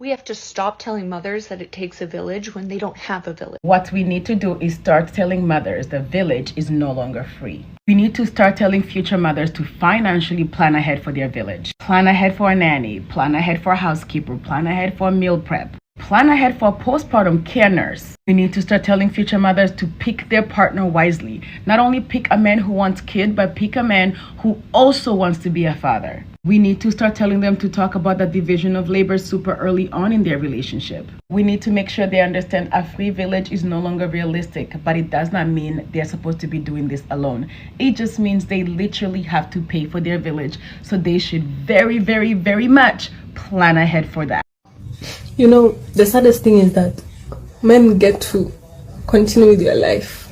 We have to stop telling mothers that it takes a village when they don't have a village. What we need to do is start telling mothers the village is no longer free. We need to start telling future mothers to financially plan ahead for their village. Plan ahead for a nanny, plan ahead for a housekeeper, plan ahead for a meal prep. Plan ahead for a postpartum care nurse. We need to start telling future mothers to pick their partner wisely. Not only pick a man who wants kids, but pick a man who also wants to be a father. We need to start telling them to talk about the division of labor super early on in their relationship. We need to make sure they understand a free village is no longer realistic, but it does not mean they're supposed to be doing this alone. It just means they literally have to pay for their village, so they should very, very, very much plan ahead for that. You know, the saddest thing is that men get to continue their life.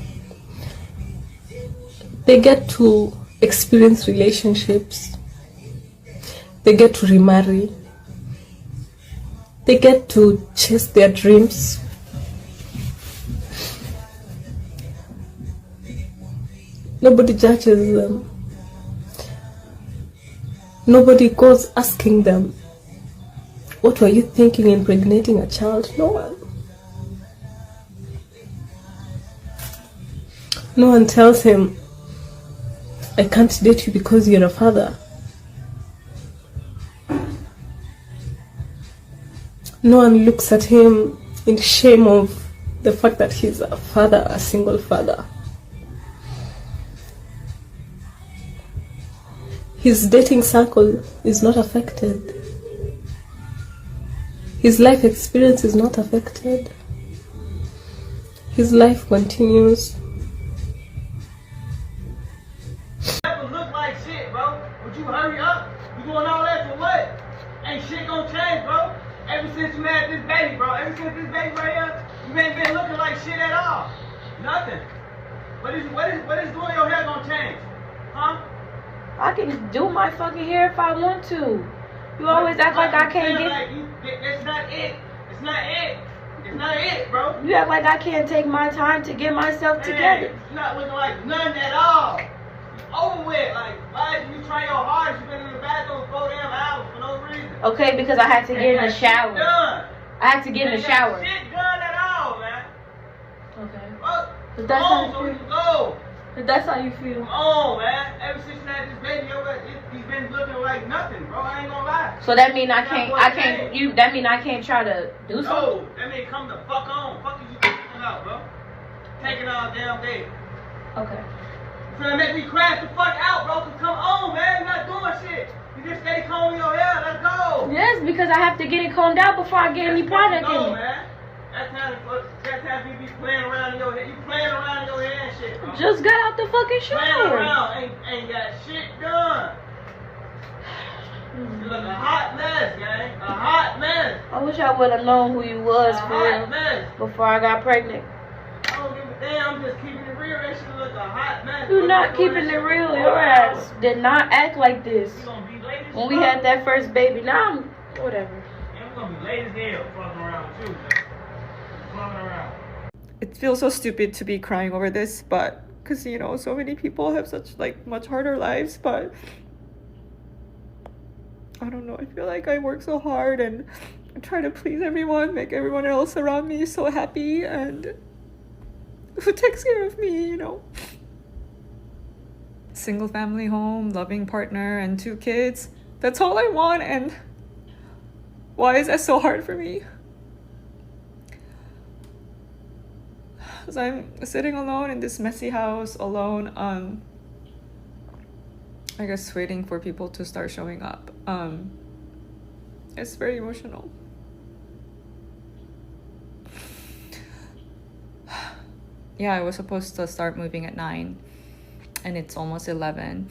They get to experience relationships. They get to remarry. They get to chase their dreams. Nobody judges them. Nobody goes asking them, what were you thinking impregnating a child? No one. No one tells him, I can't date you because you're a father. No one looks at him in shame of the fact that he's a father, a single father. His dating circle is not affected. His life experience is not affected. His life continues. Look like shit, bro. Would you hurry up? You doing all that for what? Ain't shit gonna change, bro. Ever since you had this baby, bro. Ever since this baby right here, you ain't been looking like shit at all. Nothing. What is doing your hair gonna change? Huh? I can do my fucking hair if I want to. You always act like I can't get... It's not it. It's not it. It's not it, bro. You act like I can't take my time to get myself together. It's not looking like nothing at all. Over with. Like, why did you try your hardest? You've been in the bathroom 4 damn hours for no reason. Okay, because I had to get in the shower. Done. I had to get in the shower. Shit done at all, man. Okay. Well, But that's how you so we feel. can go. But that's how you feel. Come on, man. Ever since you had this baby, he's been looking like nothing, bro. I ain't gonna lie. So that mean that mean I can't try to do something? No, that mean come the fuck on. Fuck is you thinking about, bro? Taking all damn day. Okay. You finna make me crash the fuck out, bro. Cause come on, man. You're not doing shit. You just stay combing your hair. Let's go. Yes, because I have to get it combed out before I get any product in go, it. Man. That time you be playing around in your head. You playing around in your head and shit, bro. Just got out the fucking Playing shower. around. Ain't got shit done. You look a hot mess, gang. A hot mess. I wish I would have known who you was A for hot real mess. before I got pregnant. I don't give a damn. I'm just keeping it real. That shit look a hot mess. You not keeping it real. Your ass did not act like this We gonna be late as when we fuck. had that first baby. Now I'm whatever. And we're gonna be late as hell fucking around with you, man. Fucking around. It feels so stupid to be crying over this, but because you know so many people have such like much harder lives, but I don't know, I feel like I work so hard and I try to please everyone, make everyone else around me so happy, and who takes care of me, you know. Single family home, loving partner, and 2 kids, that's all I want, and why is that so hard for me? Because I'm sitting alone in this messy house, alone, I guess waiting for people to start showing up. It's very emotional. Yeah, I was supposed to start moving at 9 and it's almost 11.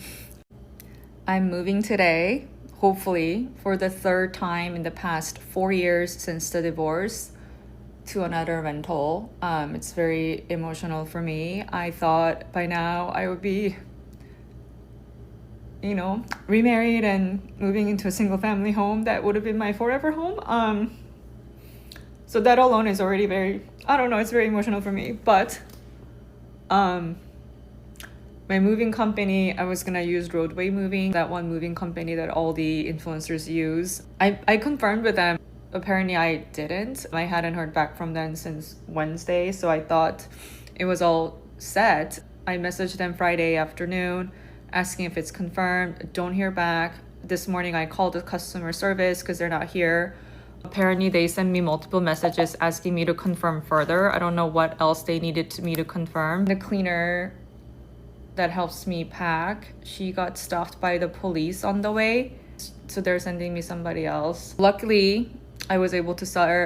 I'm moving today, hopefully, for the 3rd time in the past 4 years since the divorce, to another rental. It's very emotional for me. I thought by now I would be, you know, remarried and moving into a single family home that would have been my forever home. So that alone is already very, I don't know, it's very emotional for me. But my moving company, I was gonna use Roadway Moving, that one moving company that all the influencers use. I confirmed with them. Apparently I didn't. I hadn't heard back from them since Wednesday, so I thought it was all set. I messaged them Friday afternoon asking if it's confirmed. Don't hear back. This morning I called the customer service because they're not here. Apparently they sent me multiple messages asking me to confirm further. I don't know what else they needed me to confirm. The cleaner that helps me pack, she got stopped by the police on the way, so they're sending me somebody else. Luckily, I was able to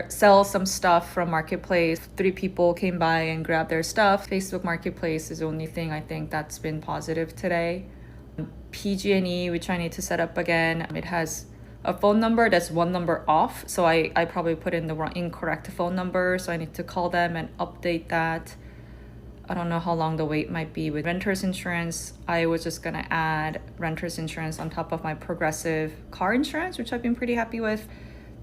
sell some stuff from Marketplace. 3 people came by and grabbed their stuff. Facebook Marketplace is the only thing I think that's been positive today. PG&E, which I need to set up again. It has a phone number that's 1 number off, so I probably put in the incorrect phone number, so I need to call them and update that. I don't know how long the wait might be. With renter's insurance, I was just gonna add renter's insurance on top of my Progressive car insurance, which I've been pretty happy with.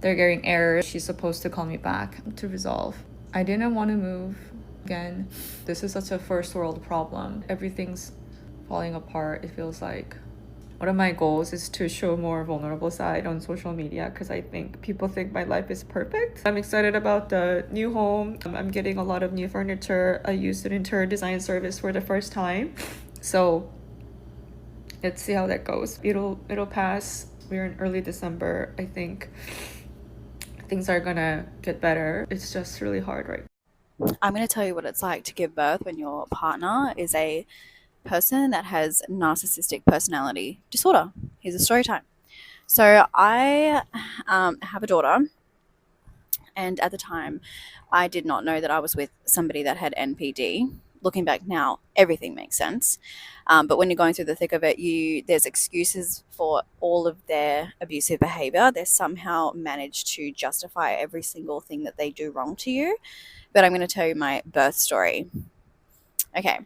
They're getting errors. She's supposed to call me back to resolve. I didn't want to move again. This is such a first world problem. Everything's falling apart, it feels like. One of my goals is to show more vulnerable side on social media because I think people think my life is perfect. I'm excited about the new home. I'm getting a lot of new furniture. I used an interior design service for the first time. So let's see how that goes. It'll pass. We're in early December. I think things are gonna get better. It's just really hard right now. I'm going to tell you what it's like to give birth when your partner is a person that has narcissistic personality disorder. Here's a story time. So I have a daughter, and at the time I did not know that I was with somebody that had NPD. Looking back now, everything makes sense. But when you're going through the thick of it, there's excuses for all of their abusive behavior. They somehow manage to justify every single thing that they do wrong to you. But I'm going to tell you my birth story. Okay.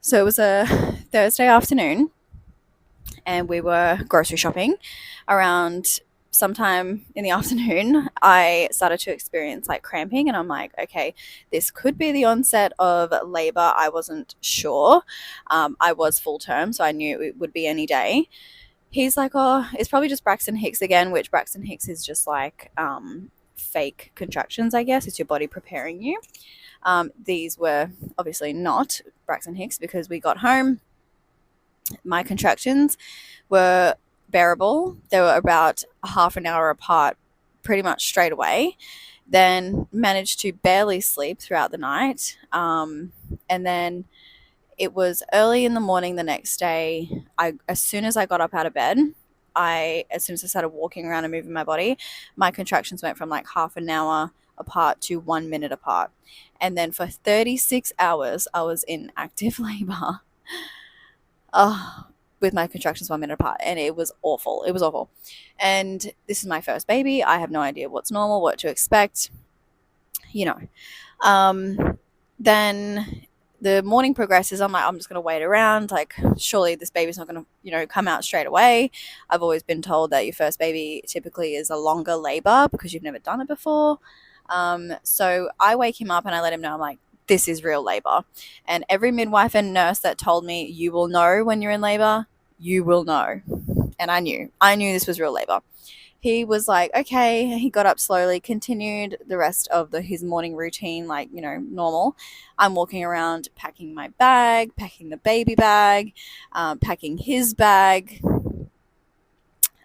So it was a Thursday afternoon and we were grocery shopping. Around sometime in the afternoon, I started to experience like cramping and I'm like, okay, this could be the onset of labor. I wasn't sure. I was full term, so I knew it would be any day. He's like, oh, it's probably just Braxton Hicks again, which Braxton Hicks is just like fake contractions, I guess. It's your body preparing you. These were obviously not Braxton Hicks because we got home. My contractions were bearable. They were about half an hour apart pretty much straight away. Then managed to barely sleep throughout the night. And then it was early in the morning the next day. As soon as I got up out of bed, as soon as I started walking around and moving my body, my contractions went from like half an hour apart to 1 minute apart. And then for 36 hours, I was in active labor with my contractions 1 minute apart. And it was awful. It was awful. And this is my first baby. I have no idea what's normal, what to expect, you know. Then the morning progresses. I'm like, I'm just going to wait around. Like, surely this baby's not going to, come out straight away. I've always been told that your first baby typically is a longer labor because you've never done it before. So I wake him up and I let him know, I'm like, this is real labor. And every midwife and nurse that told me, you will know when you're in labor, you will know. And I knew this was real labor. He was like, okay. He got up slowly, continued the rest of his morning routine, like, normal. I'm walking around packing my bag, packing the baby bag, packing his bag,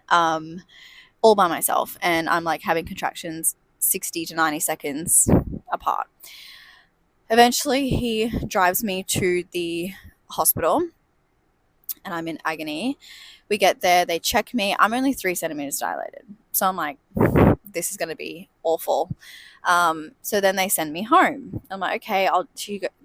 all by myself. And I'm like having contractions 60 to 90 seconds apart. Eventually, he drives me to the hospital and I'm in agony. We get there, they check me. I'm only 3 centimeters dilated. So I'm like, this is going to be awful. So then they send me home. I'm like, okay,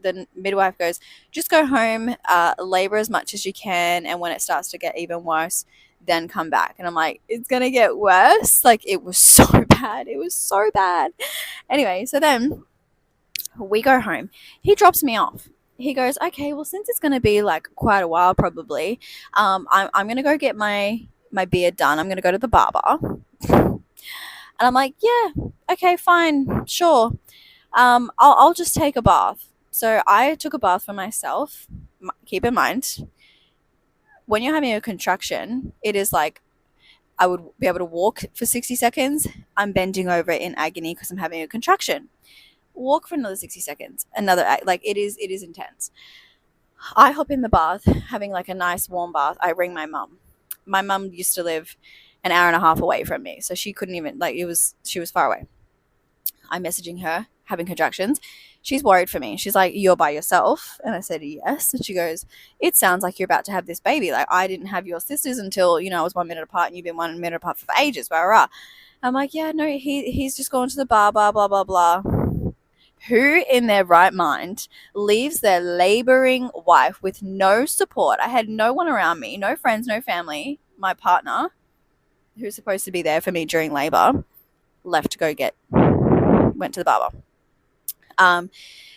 the midwife goes, just go home, labor as much as you can. And when it starts to get even worse, then come back. And I'm like, it's going to get worse. Like, it was so bad. It was so bad. Anyway, so then we go home. He drops me off. He goes, okay, well, since it's going to be like quite a while, probably, I'm going to go get my beard done. I'm going to go to the barber. And I'm like, yeah, okay, fine, sure. I'll just take a bath. So I took a bath for myself. Keep in mind, when you're having a contraction, it is like, I would be able to walk for 60 seconds. I'm bending over in agony because I'm having a contraction. Walk for another 60 seconds. Like it is intense. I hop in the bath, having like a nice warm bath. I ring my mum. My mum used to live an hour and a half away from me, so she couldn't even, like, she was far away. I'm messaging her, having contractions. She's worried for me. She's like, "You're by yourself?" And I said, "Yes." And she goes, "It sounds like you're about to have this baby. Like, I didn't have your sisters until, I was 1 minute apart, and you've been 1 minute apart for ages, blah, blah, blah." I'm like, "Yeah, no, he's just gone to the bar, blah, blah, blah, blah." Who in their right mind leaves their laboring wife with no support? I had no one around me, no friends, no family. My partner, who's supposed to be there for me during labor, went to the barber.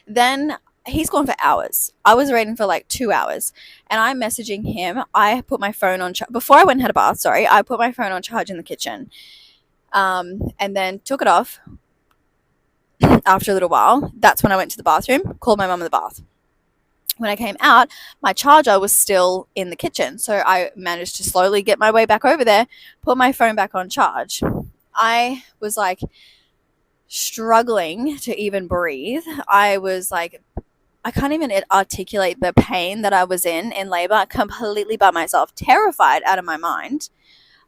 Then he's gone for hours. I was waiting for like 2 hours, and I'm messaging him. I put my phone on before I went and had a bath. I put my phone on charge in the kitchen, and then took it off. After a little while, that's when I went to the bathroom, called my mum in the bath. When I came out, my charger was still in the kitchen, so I managed to slowly get my way back over there, put my phone back on charge. I was like struggling to even breathe. I was like, I can't even articulate the pain that I was in labor, completely by myself, terrified out of my mind.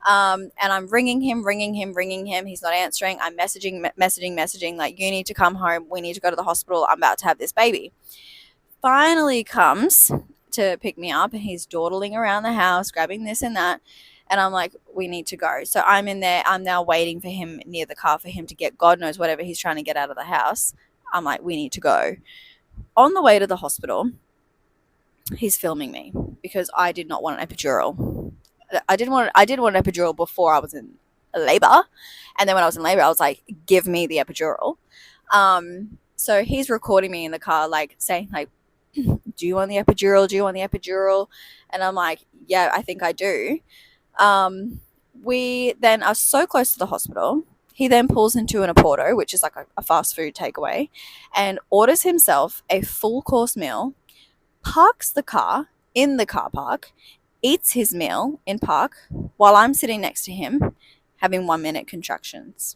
And I'm ringing him. He's not answering. I'm messaging, like, "You need to come home. We need to go to the hospital. I'm about to have this baby." Finally comes to pick me up, and he's dawdling around the house, grabbing this and that. And I'm like, "We need to go." So I'm in there. I'm now waiting for him near the car for him to get God knows whatever he's trying to get out of the house. I'm like, "We need to go." On the way to the hospital, he's filming me because I did not want an epidural. I did want an epidural before I was in labor, and then when I was in labor, I was like, "Give me the epidural." So he's recording me in the car, like saying, like, "Do you want the epidural? Do you want the epidural?" And I'm like, "Yeah, I think I do." We then are so close to the hospital. He then pulls into an Aporto, which is like a fast food takeaway, and orders himself a full course meal, parks the car in the car park, eats his meal in park while I'm sitting next to him having 1 minute contractions.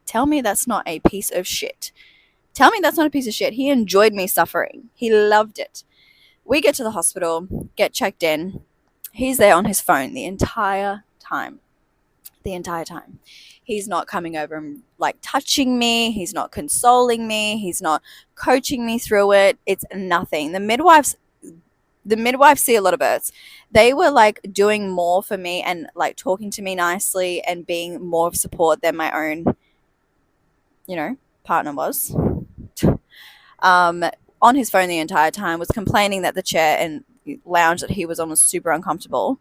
Tell me that's not a piece of shit. Tell me that's not a piece of shit. He enjoyed me suffering. He loved it. We get to the hospital, get checked in. He's there on his phone the entire time. He's not coming over and like touching me. He's not consoling me. He's not coaching me through it. It's nothing. The midwives see a lot of births. They were like doing more for me and like talking to me nicely and being more of support than my own, partner was. On his phone the entire time, was complaining that the chair and lounge that he was on was super uncomfortable.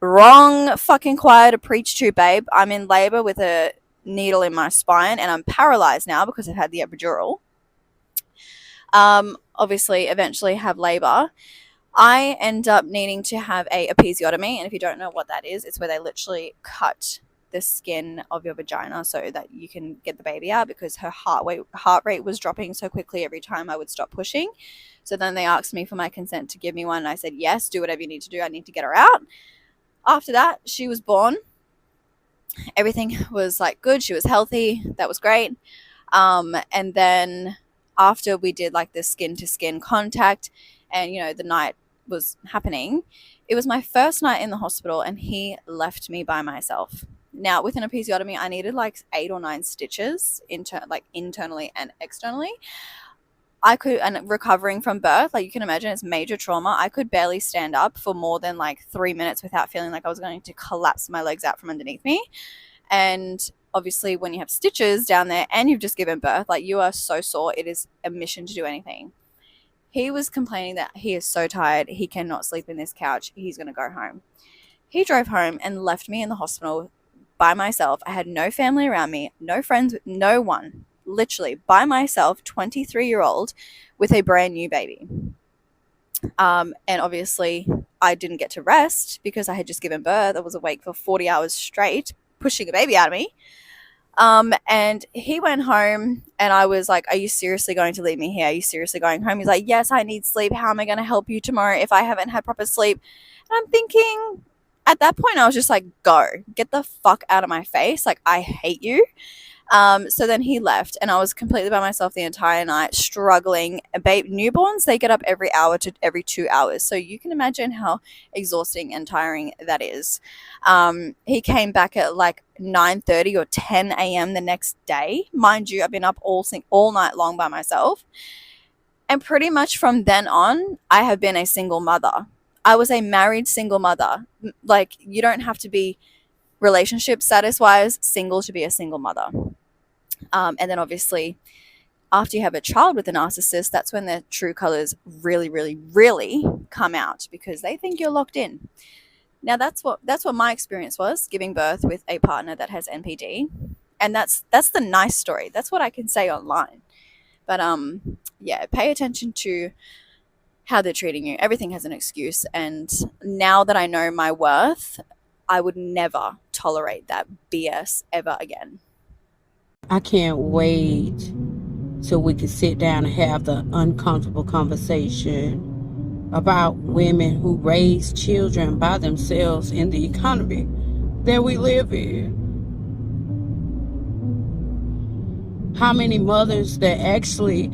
Wrong fucking choir to preach to, babe. I'm in labor with a needle in my spine and I'm paralyzed now because I've had the epidural. Obviously, eventually have labor. I end up needing to have a episiotomy, and if you don't know what that is, it's where they literally cut the skin of your vagina so that you can get the baby out, because her heart rate was dropping so quickly every time I would stop pushing. So then they asked me for my consent to give me one, and I said, yes, do whatever you need to do. I need to get her out. After that, she was born. Everything was like good. She was healthy. That was great. And then after we did like the skin to skin contact and, the night was happening, it was my first night in the hospital and he left me by myself. Now, with an episiotomy, I needed like 8 or 9 stitches internally and externally. And recovering from birth, like you can imagine, it's major trauma. I could barely stand up for more than like 3 minutes without feeling like I was going to collapse my legs out from underneath me. And obviously when you have stitches down there and you've just given birth, like you are so sore, it is a mission to do anything. He was complaining that he is so tired, he cannot sleep in this couch, he's going to go home. He drove home and left me in the hospital by myself. I had no family around me, no friends, no one. Literally by myself, 23-year-old with a brand new baby. And obviously I didn't get to rest because I had just given birth. I was awake for 40 hours straight, pushing a baby out of me. And he went home and I was like, are you seriously going to leave me here? Are you seriously going home? He's like, yes, I need sleep. How am I going to help you tomorrow if I haven't had proper sleep? And I'm thinking, at that point, I was just like, go, get the fuck out of my face. Like, I hate you. So then he left, and I was completely by myself the entire night, struggling. Newborns, they get up every hour to every 2 hours. So you can imagine how exhausting and tiring that is. He came back at like 9:30 or 10 a.m. the next day. Mind you, I've been up all night long by myself. And pretty much from then on, I have been a single mother. I was a married single mother. Like, you don't have to be relationship status wise single to be a single mother. And then obviously after you have a child with a narcissist, that's when their true colors really, really, really come out, because they think you're locked in. Now that's what my experience was, giving birth with a partner that has NPD. And that's the nice story. That's what I can say online. But yeah, pay attention to how they're treating you. Everything has an excuse. And now that I know my worth, I would never tolerate that BS ever again. I can't wait till we can sit down and have the uncomfortable conversation about women who raise children by themselves in the economy that we live in. How many mothers that actually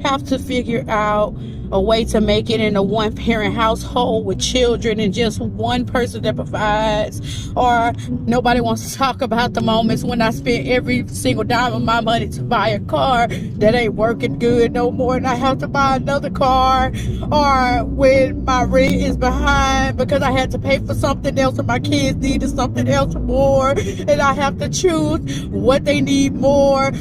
have to figure out a way to make it in a one-parent household with children and just one person that provides, or nobody wants to talk about the moments when I spent every single dime of my money to buy a car that ain't working good no more and I have to buy another car, or when my rent is behind because I had to pay for something else and my kids needed something else more and I have to choose what they need more.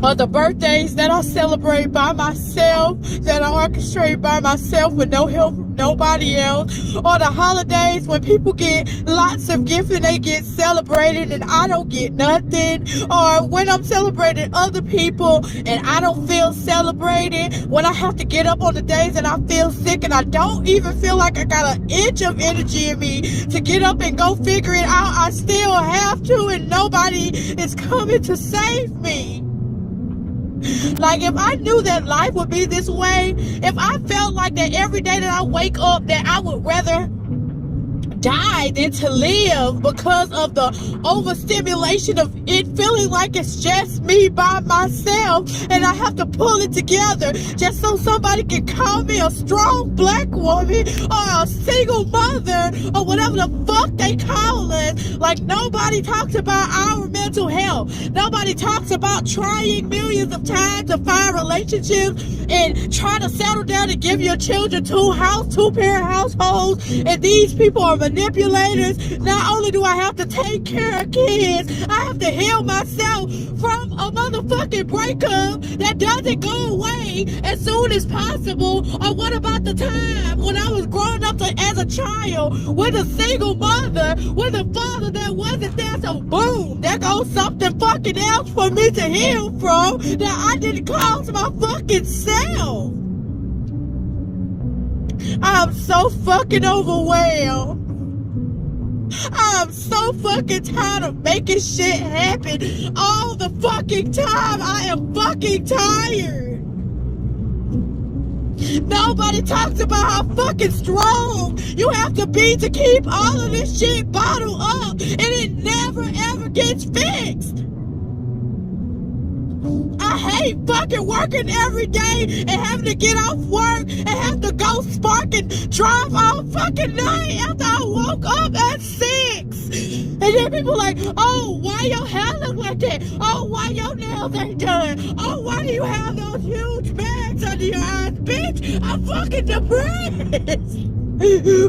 Or the birthdays that I celebrate by myself, that I orchestrate by myself with no help from nobody else. Or the holidays when people get lots of gifts and they get celebrated and I don't get nothing. Or when I'm celebrating other people and I don't feel celebrated. When I have to get up on the days that I feel sick and I don't even feel like I got an inch of energy in me to get up and go figure it out. I still have to, and nobody is coming to save me. Like, if I knew that life would be this way, if I felt like that every day that I wake up that I would rather die than to live because of the overstimulation of it feeling like it's just me by myself and I have to pull it together just so somebody can call me a strong black woman or a single mother or whatever the fuck they call us. Like, nobody talks about our mental health. Nobody talks about trying millions of times to find relationships and try to settle down and give your children two-parent households, and these people are manipulators. Not only do I have to take care of kids, I have to heal myself from a motherfucking breakup that doesn't go away as soon as possible. Or what about the time when I was growing up as a child with a single mother, with a father that wasn't there? So boom, there goes something fucking else for me to heal from that I didn't cause my fucking self. I'm so fucking overwhelmed. I'm so fucking tired of making shit happen all the fucking time. I am fucking tired. Nobody talks about how fucking strong you have to be to keep all of this shit bottled up, and it never ever gets fixed. I hate fucking working every day and having to get off work and have to go spark and drive all fucking night after I woke up at 6. And then people like, oh, why your hair look like that? Oh, why your nails ain't done? Oh, why do you have those huge bags under your eyes? Bitch, I'm fucking depressed.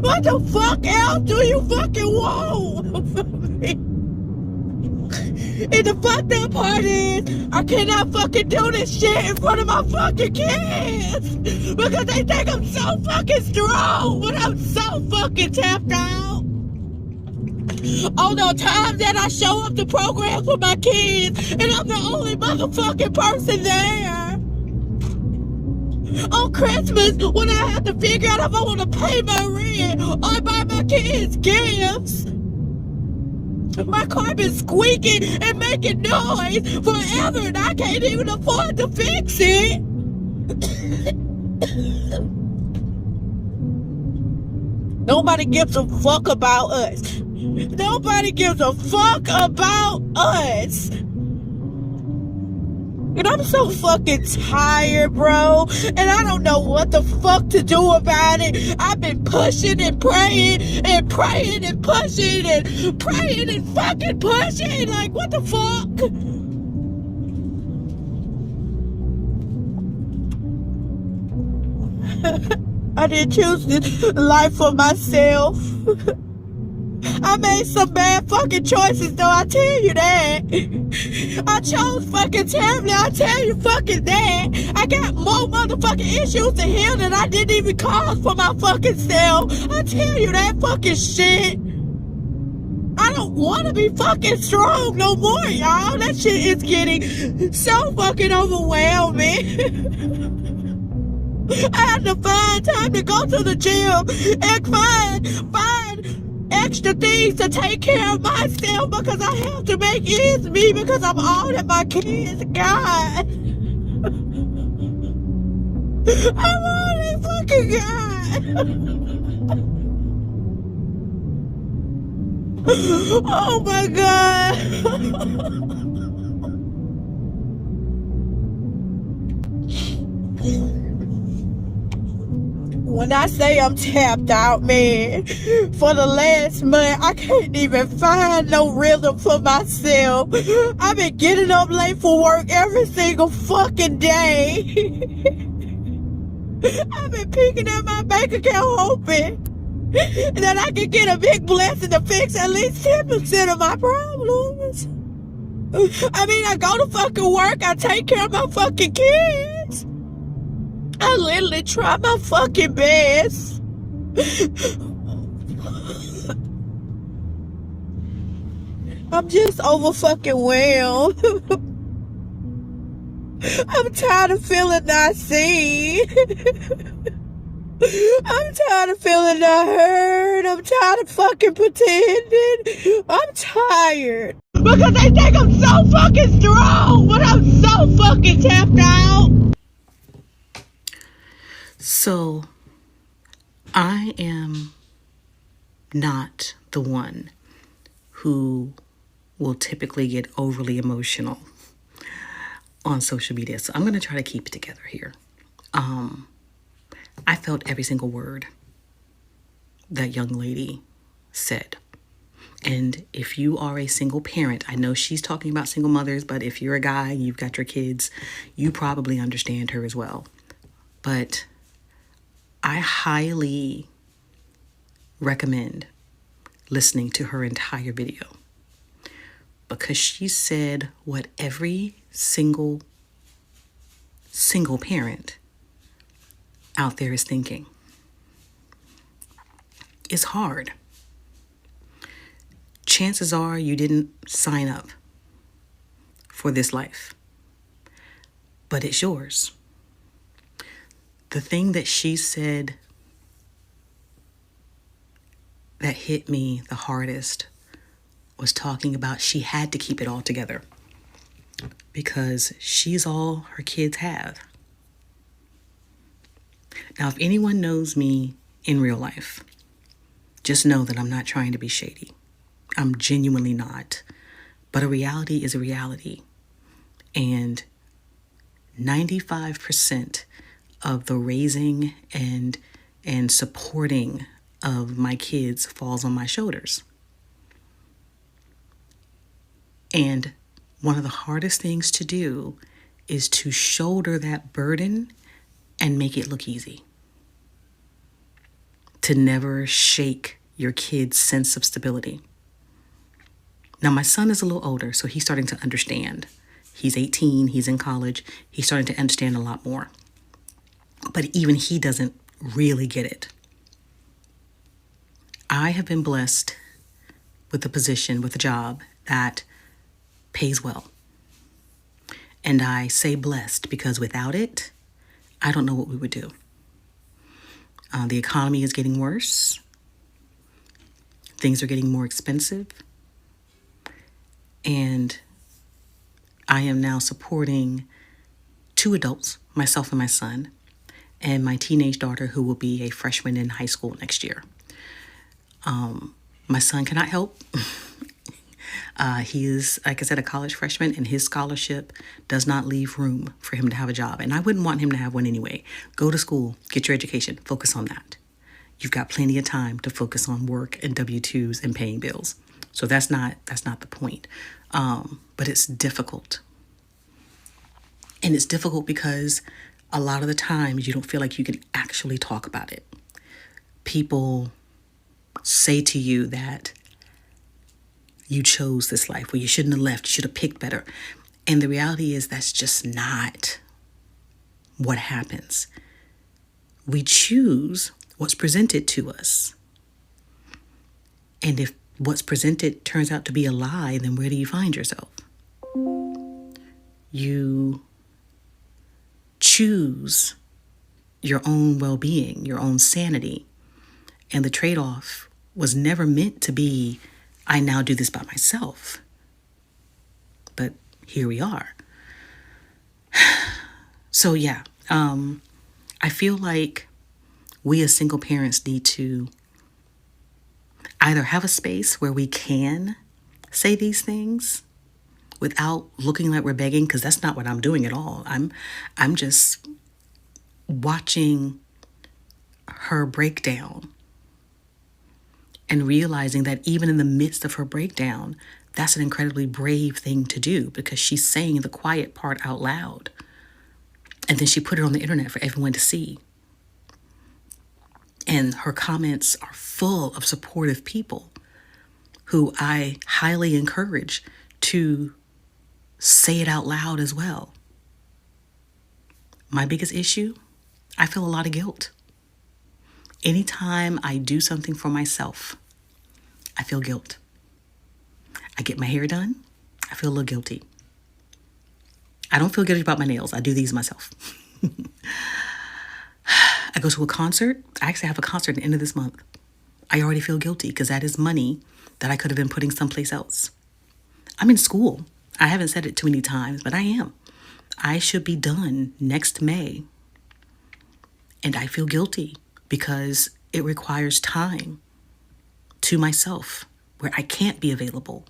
What the fuck else do you fucking want from me? And the fucked up part is, I cannot fucking do this shit in front of my fucking kids because they think I'm so fucking strong, but I'm so fucking tapped out. On the times that I show up to programs with my kids and I'm the only motherfucking person there. On Christmas, when I have to figure out if I want to pay my rent or buy my kids gifts. My car been squeaking and making noise forever and I can't even afford to fix it. Nobody gives a fuck about us. Nobody gives a fuck about us. And I'm so fucking tired, bro. And I don't know what the fuck to do about it. I've been pushing and praying and praying and pushing and praying and fucking pushing. Like, what the fuck? I didn't choose this life for myself. I made some bad fucking choices, though, I tell you that. I chose fucking terribly, I tell you fucking that. I got more motherfucking issues to heal that I didn't even cause for my fucking self. I tell you that fucking shit. I don't want to be fucking strong no more, y'all. That shit is getting so fucking overwhelming. I had to find time to go to the gym and find extra things to take care of myself because I have to make ends meet because I'm all that my kids got. I'm all they fucking got. Oh my God. When I say I'm tapped out, man, for the last month, I can't even find no rhythm for myself. I've been getting up late for work every single fucking day. I've been picking at my bank account hoping that I can get a big blessing to fix at least 10% of my problems. I mean, I go to fucking work, I take care of my fucking kids. I literally try my fucking best. I'm just over fucking well. I'm tired of feeling not seen. I'm tired of feeling not heard. I'm tired of fucking pretending. I'm tired. Because they think I'm so fucking strong, but I'm so fucking tapped out. So, I am not the one who will typically get overly emotional on social media. So I'm going to try to keep it together here. I felt every single word that young lady said. And if you are a single parent, I know she's talking about single mothers, but if you're a guy, you've got your kids, you probably understand her as well. But I highly recommend listening to her entire video because she said what every single parent out there is thinking. It's hard. Chances are you didn't sign up for this life, but it's yours. The thing that she said that hit me the hardest was talking about she had to keep it all together because she's all her kids have. Now, if anyone knows me in real life, just know that I'm not trying to be shady. I'm genuinely not. But a reality is a reality. And 95% of the raising and supporting of my kids falls on my shoulders. And one of the hardest things to do is to shoulder that burden and make it look easy. To never shake your kid's sense of stability. Now, my son is a little older, so he's starting to understand. He's 18, he's in college, he's starting to understand a lot more. But even he doesn't really get it. I have been blessed with a position, with a job that pays well. And I say blessed because without it, I don't know what we would do. The economy is getting worse. Things are getting more expensive. And I am now supporting 2 adults, myself and my son, and my teenage daughter who will be a freshman in high school next year. My son cannot help. He is, like I said, a college freshman, and his scholarship does not leave room for him to have a job. And I wouldn't want him to have one anyway. Go to school, get your education, focus on that. You've got plenty of time to focus on work and W-2s and paying bills. So that's not the point. But it's difficult. And it's difficult because a lot of the times you don't feel like you can actually talk about it. People say to you that you chose this life, well, you shouldn't have left, you should have picked better. And the reality is that's just not what happens. We choose what's presented to us. And if what's presented turns out to be a lie, then where do you find yourself? You choose your own well-being, your own sanity. And the trade-off was never meant to be, I now do this by myself. But here we are. So yeah, I feel like we as single parents need to either have a space where we can say these things without looking like we're begging, because that's not what I'm doing at all. I'm just watching her breakdown and realizing that even in the midst of her breakdown, that's an incredibly brave thing to do, because she's saying the quiet part out loud. And then she put it on the internet for everyone to see. And her comments are full of supportive people who I highly encourage to say it out loud as well. My biggest issue, I feel a lot of guilt. Anytime I do something for myself, I feel guilt. I get my hair done, I feel a little guilty. I don't feel guilty about my nails. I do these myself. I go to a concert. I actually have a concert at the end of this month. I already feel guilty because that is money that I could have been putting someplace else. I'm in school. I haven't said it too many times, but I am. I should be done next May. And I feel guilty because it requires time to myself where I can't be available.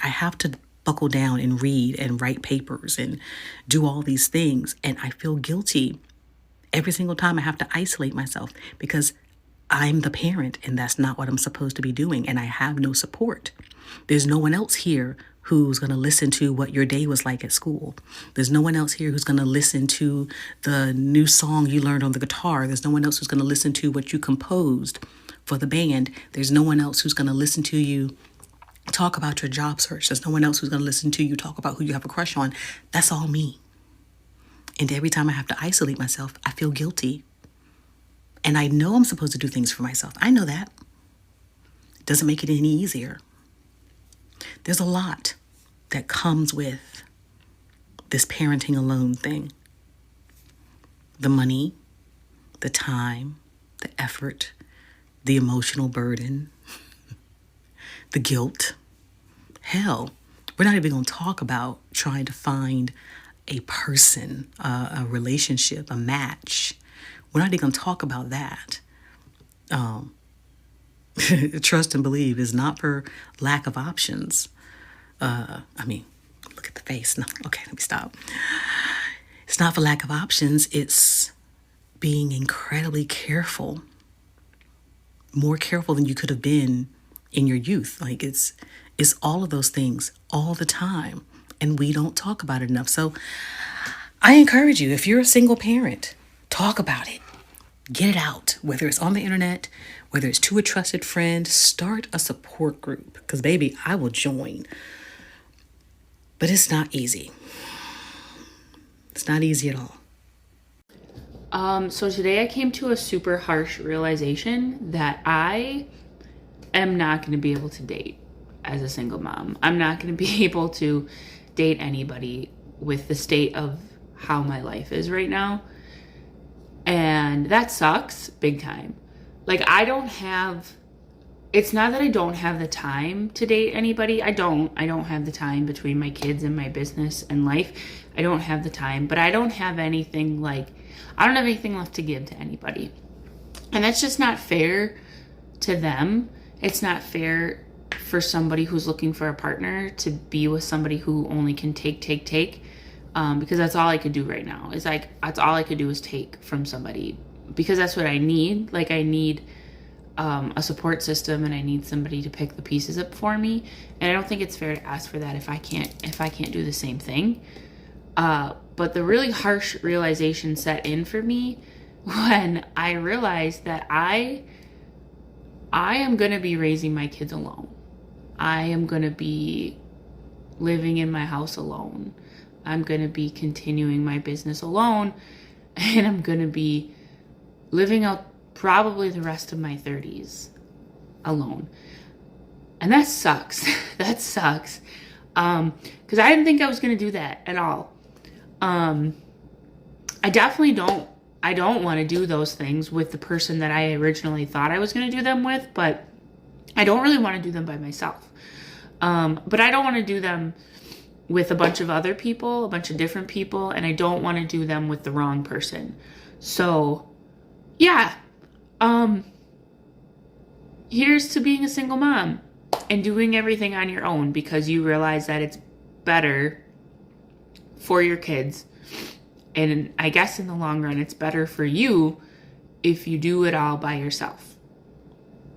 I have to buckle down and read and write papers and do all these things. And I feel guilty every single time I have to isolate myself because I'm the parent and that's not what I'm supposed to be doing. And I have no support. There's no one else here who's going to listen to what your day was like at school. There's no one else here who's going to listen to the new song you learned on the guitar. There's no one else who's going to listen to what you composed for the band. There's no one else who's going to listen to you talk about your job search. There's no one else who's going to listen to you talk about who you have a crush on. That's all me. And every time I have to isolate myself, I feel guilty. And I know I'm supposed to do things for myself. I know that. It doesn't make it any easier. There's a lot that comes with this parenting alone thing. The money, the time, the effort, the emotional burden, the guilt. Hell, we're not even going to talk about trying to find a person, a relationship, a match. We're not even going to talk about that. Trust and believe is not for lack of options. Look at the face. No, okay, let me stop. It's not for lack of options. It's being incredibly careful, more careful than you could have been in your youth. Like it's all of those things all the time. And we don't talk about it enough. So I encourage you, if you're a single parent, talk about it. Get it out, whether it's on the internet, whether it's to a trusted friend, start a support group. Because baby, I will join. But it's not easy. It's not easy at all. So today I came to a super harsh realization that I am not going to be able to date as a single mom. I'm not going to be able to date anybody with the state of how my life is right now. And that sucks big time. Like it's not that I don't have the time to date anybody. I don't have the time between my kids and my business and life. I don't have the time, but I don't have anything left to give to anybody. And that's just not fair to them. It's not fair for somebody who's looking for a partner to be with somebody who only can take. Because that's all I could do right now. It's like, that's all I could do is take from somebody, because that's what I need. Like, I need a support system, and I need somebody to pick the pieces up for me. And I don't think it's fair to ask for that if I can't do the same thing. But the really harsh realization set in for me when I realized that I am going to be raising my kids alone. I am going to be living in my house alone. I'm going to be continuing my business alone, and I'm going to be living out probably the rest of my 30s alone. And that sucks. That sucks. Because I didn't think I was going to do that at all. I definitely don't want to do those things with the person that I originally thought I was going to do them with, but I don't really want to do them by myself. But I don't want to do them with a bunch of other people, a bunch of different people, and I don't want to do them with the wrong person. So, yeah. Here's to being a single mom and doing everything on your own because you realize that it's better for your kids. And I guess in the long run, it's better for you if you do it all by yourself.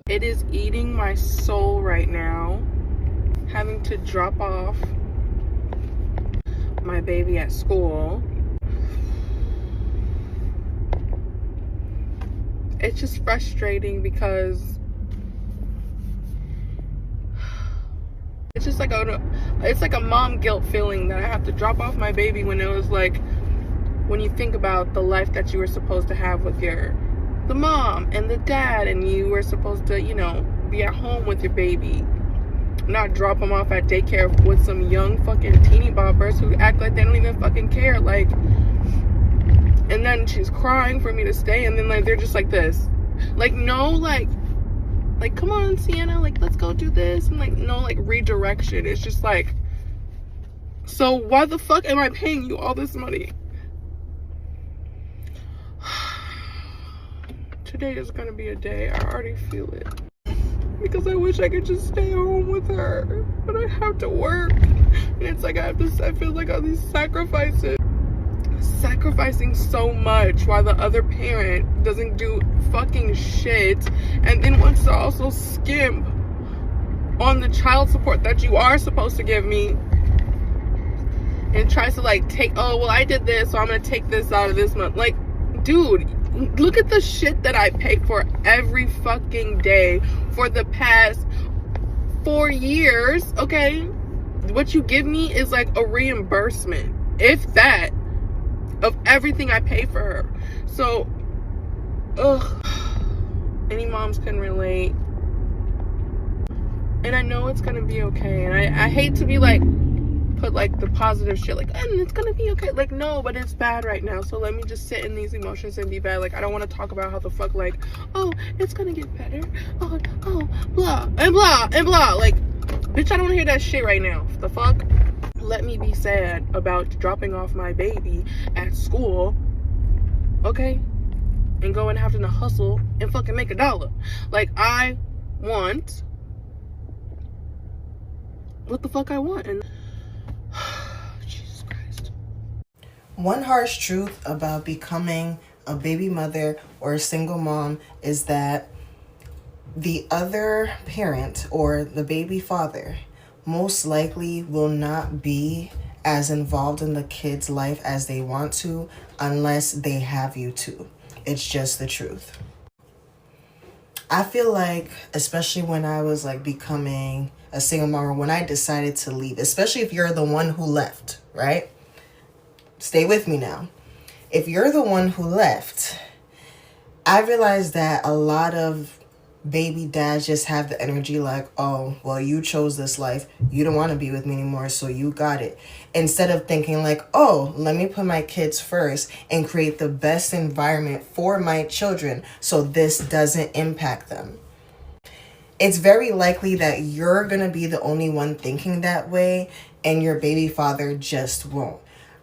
It is eating my soul right now, having to drop off my baby at school. It's just frustrating because it's just like it's like a mom guilt feeling that I have to drop off my baby, when it was like, when you think about the life that you were supposed to have with the mom and the dad, and you were supposed to, you know, be at home with your baby, not drop them off at daycare with some young fucking teeny boppers who act like they don't even fucking care. Like, and then she's crying for me to stay, and then like they're just like this, like, no, like come on, Sienna, like, let's go do this, and like, no, like, redirection. It's just like, so why the fuck am I paying you all this money? Today is gonna be a day, I already feel it, because I wish I could just stay home with her, but I have to work, and it's like I feel like all these sacrificing so much while the other parent doesn't do fucking shit, and then wants to also skimp on the child support that you are supposed to give me, and tries to like take, oh well, I did this, so I'm gonna take this out of this month. Like, dude, look at the shit that I pay for every fucking day for the past 4 years, okay? What you give me is like a reimbursement, if that, of everything I pay for her. So, any moms can relate. And I know it's gonna be okay. And I hate to be like, put like the positive shit, like, and it's gonna be okay. Like, no, but it's bad right now. So let me just sit in these emotions and be bad. Like, I don't want to talk about how the fuck, like, oh, it's gonna get better. Oh, blah, and blah, and blah. Like, bitch, I don't want to hear that shit right now. The fuck? Let me be sad about dropping off my baby at school, okay? And going having to hustle and fucking make $1. Like, I want what the fuck I want. And Jesus Christ. One harsh truth about becoming a baby mother or a single mom is that the other parent or the baby father most likely will not be as involved in the kid's life as they want to unless they have you to. It's just the truth. I feel like, especially when I was like becoming a single mom, or when I decided to leave, especially if you're the one who left, right? Stay with me now. If you're the one who left, I realized that a lot of baby dads just have the energy like, oh, well, you chose this life. You don't want to be with me anymore, so you got it. Instead of thinking like, oh, let me put my kids first and create the best environment for my children so this doesn't impact them. It's very likely that you're going to be the only one thinking that way and your baby father just won't.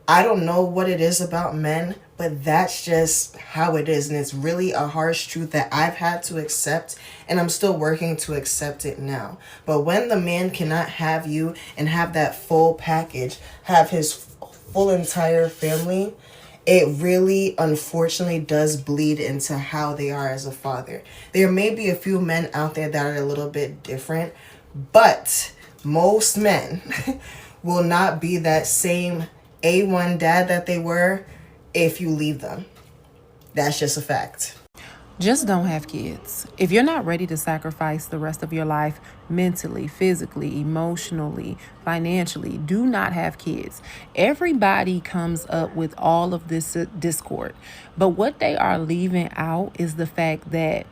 I don't know what it is about men, but that's just how it is. And it's really a harsh truth that I've had to accept, and I'm still working to accept it now. But when the man cannot have you and have that full package, have his full entire family, it really unfortunately does bleed into how they are as a father. There may be a few men out there that are a little bit different, but most men will not be that same A1 dad that they were if you leave them. That's just a fact. Just don't have kids. If you're not ready to sacrifice the rest of your life mentally, physically, emotionally, financially, do not have kids. Everybody comes up with all of this discord. But what they are leaving out is the fact that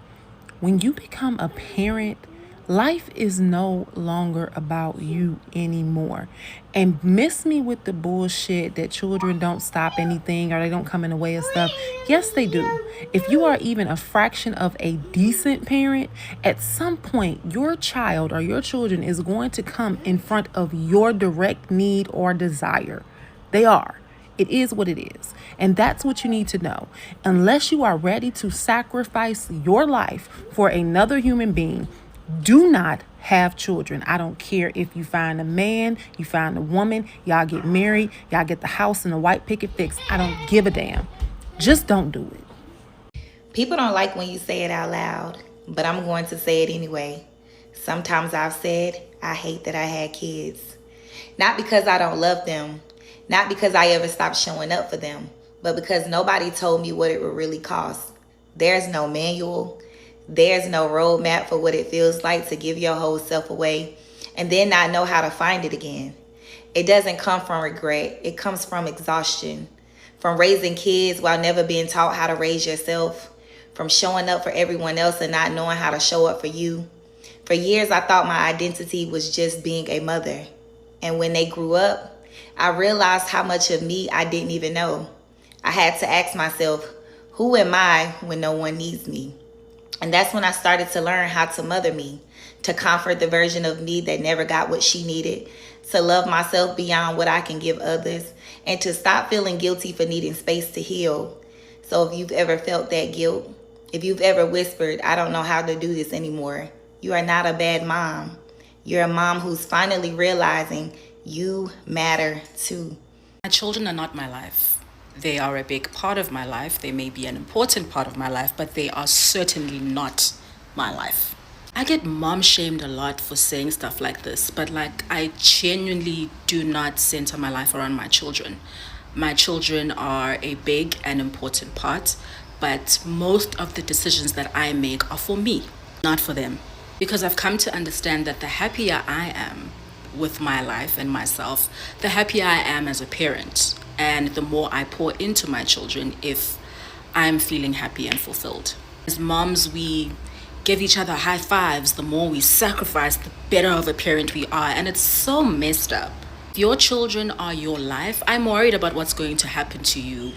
when you become a parent, life is no longer about you anymore. And miss me with the bullshit that children don't stop anything or they don't come in the way of stuff. Yes, they do. If you are even a fraction of a decent parent, at some point, your child or your children is going to come in front of your direct need or desire. They are. It is what it is. And that's what you need to know. Unless you are ready to sacrifice your life for another human being, do not have children. I don't care if you find a man, you find a woman, y'all get married, y'all get the house and the white picket fixed. I don't give a damn. Just don't do it. People don't like when you say it out loud, but I'm going to say it anyway. Sometimes I've said, I hate that I had kids. Not because I don't love them, not because I ever stopped showing up for them, but because nobody told me what it would really cost. There's no manual. There's no roadmap for what it feels like to give your whole self away and then not know how to find it again. It doesn't come from regret. It comes from exhaustion, from raising kids while never being taught how to raise yourself, from showing up for everyone else and not knowing how to show up for you. For years, I thought my identity was just being a mother. And when they grew up, I realized how much of me I didn't even know. I had to ask myself, who am I when no one needs me? And that's when I started to learn how to mother me, to comfort the version of me that never got what she needed, to love myself beyond what I can give others, and to stop feeling guilty for needing space to heal. So if you've ever felt that guilt, if you've ever whispered, I don't know how to do this anymore, you are not a bad mom. You're a mom who's finally realizing you matter too. My children are not my life. They are a big part of my life. They may be an important part of my life, but they are certainly not my life. I get mom shamed a lot for saying stuff like this, but I genuinely do not center my life around my children. My children are a big and important part, but most of the decisions that I make are for me, not for them. Because I've come to understand that the happier I am with my life and myself, the happier I am as a parent. And the more I pour into my children if I'm feeling happy and fulfilled. As moms, we give each other high fives. The more we sacrifice, the better of a parent we are. And it's so messed up. If your children are your life, I'm worried about what's going to happen to you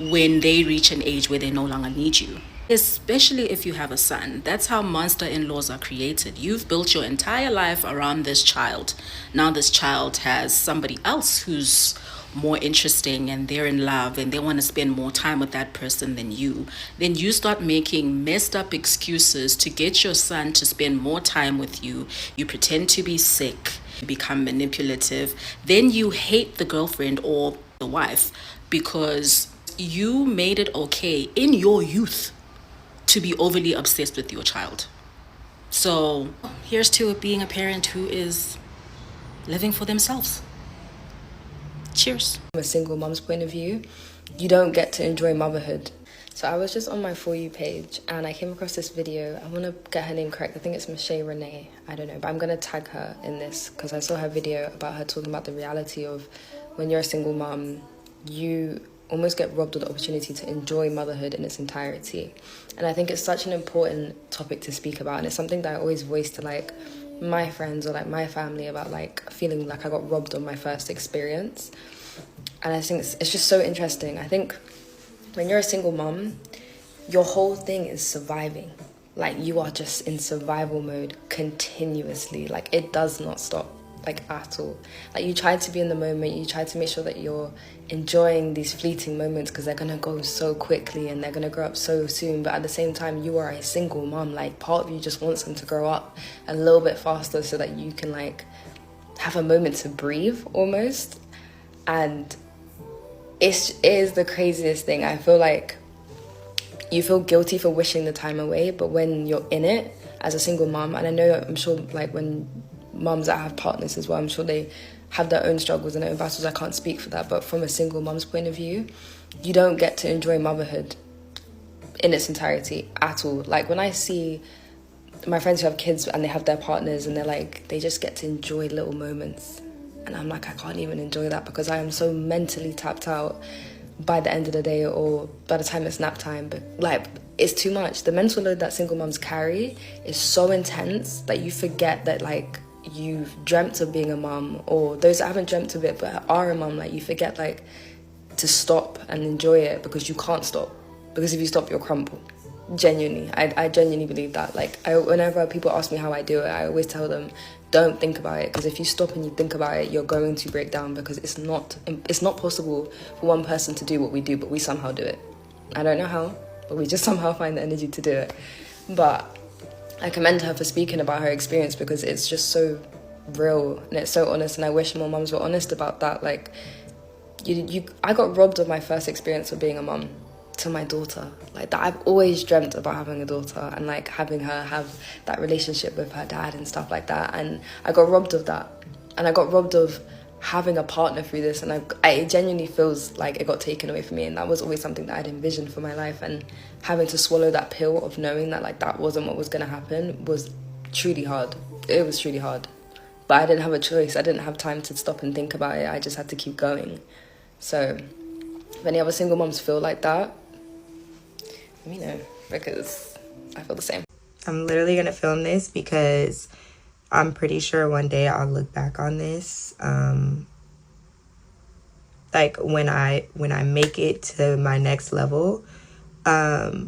when they reach an age where they no longer need you. Especially if you have a son. That's how monster-in-laws are created. You've built your entire life around this child. Now this child has somebody else who's more interesting and they're in love and they want to spend more time with that person than you. Then you start making messed up excuses to get your son to spend more time with you. You pretend to be sick. You become manipulative. Then you hate the girlfriend or the wife because you made it okay in your youth to be overly obsessed with your child. So here's to being a parent who is living for themselves. Cheers. From a single mom's point of view, you don't get to enjoy motherhood. So I was just on my For You page and I came across this video. I want to get her name correct. I think it's Michelle Renee. I don't know, but I'm going to tag her in this because I saw her video about her talking about the reality of when you're a single mom, you almost get robbed of the opportunity to enjoy motherhood in its entirety. And I think it's such an important topic to speak about, and it's something that I always voice to my friends or my family about feeling like I got robbed on my first experience. And I think it's just so interesting. I think when you're a single mom, your whole thing is surviving. You are just in survival mode continuously. It does not stop. like at all. Like you try to be in the moment, you try to make sure that you're enjoying these fleeting moments because they're gonna go so quickly and they're gonna grow up so soon. But at the same time, you are a single mom. Like part of you just wants them to grow up a little bit faster so that you can like have a moment to breathe almost. And it is the craziest thing. I feel like you feel guilty for wishing the time away, but when you're in it as a single mom, and I know, I'm sure like when moms that have partners as well, I'm sure they have their own struggles and their own battles. I can't speak for that, but from a single mom's point of view, you don't get to enjoy motherhood in its entirety at all. Like when I see my friends who have kids and they have their partners and they're like, they just get to enjoy little moments, and I'm like, I can't even enjoy that because I am so mentally tapped out by the end of the day or by the time it's nap time. But like, it's too much. The mental load that single moms carry is so intense that you forget that like you've dreamt of being a mom, or those that haven't dreamt of it but are a mom, like you forget like to stop and enjoy it because you can't stop, because if you stop you'll crumble. Genuinely, I genuinely believe that. Like whenever people ask me how I do it, I always tell them, don't think about it, because if you stop and you think about it, you're going to break down, because it's not possible for one person to do what we do, but we somehow do it. I don't know how, but we just somehow find the energy to do it. But I commend her for speaking about her experience, because it's just so real and it's so honest, and I wish more mums were honest about that. Like I got robbed of my first experience of being a mum to my daughter. Like that, I've always dreamt about having a daughter and like having her have that relationship with her dad and stuff like that, and I got robbed of that, and I got robbed of having a partner through this, and it genuinely feels like it got taken away from me, and that was always something that I'd envisioned for my life, and having to swallow that pill of knowing that like that wasn't what was going to happen was truly hard. It was truly hard, but I didn't have a choice. I didn't have time to stop and think about it. I just had to keep going. So if any other single moms feel like that, let me know, because I feel the same. I'm literally going to film this because I'm pretty sure one day I'll look back on this, like when I make it to my next level. But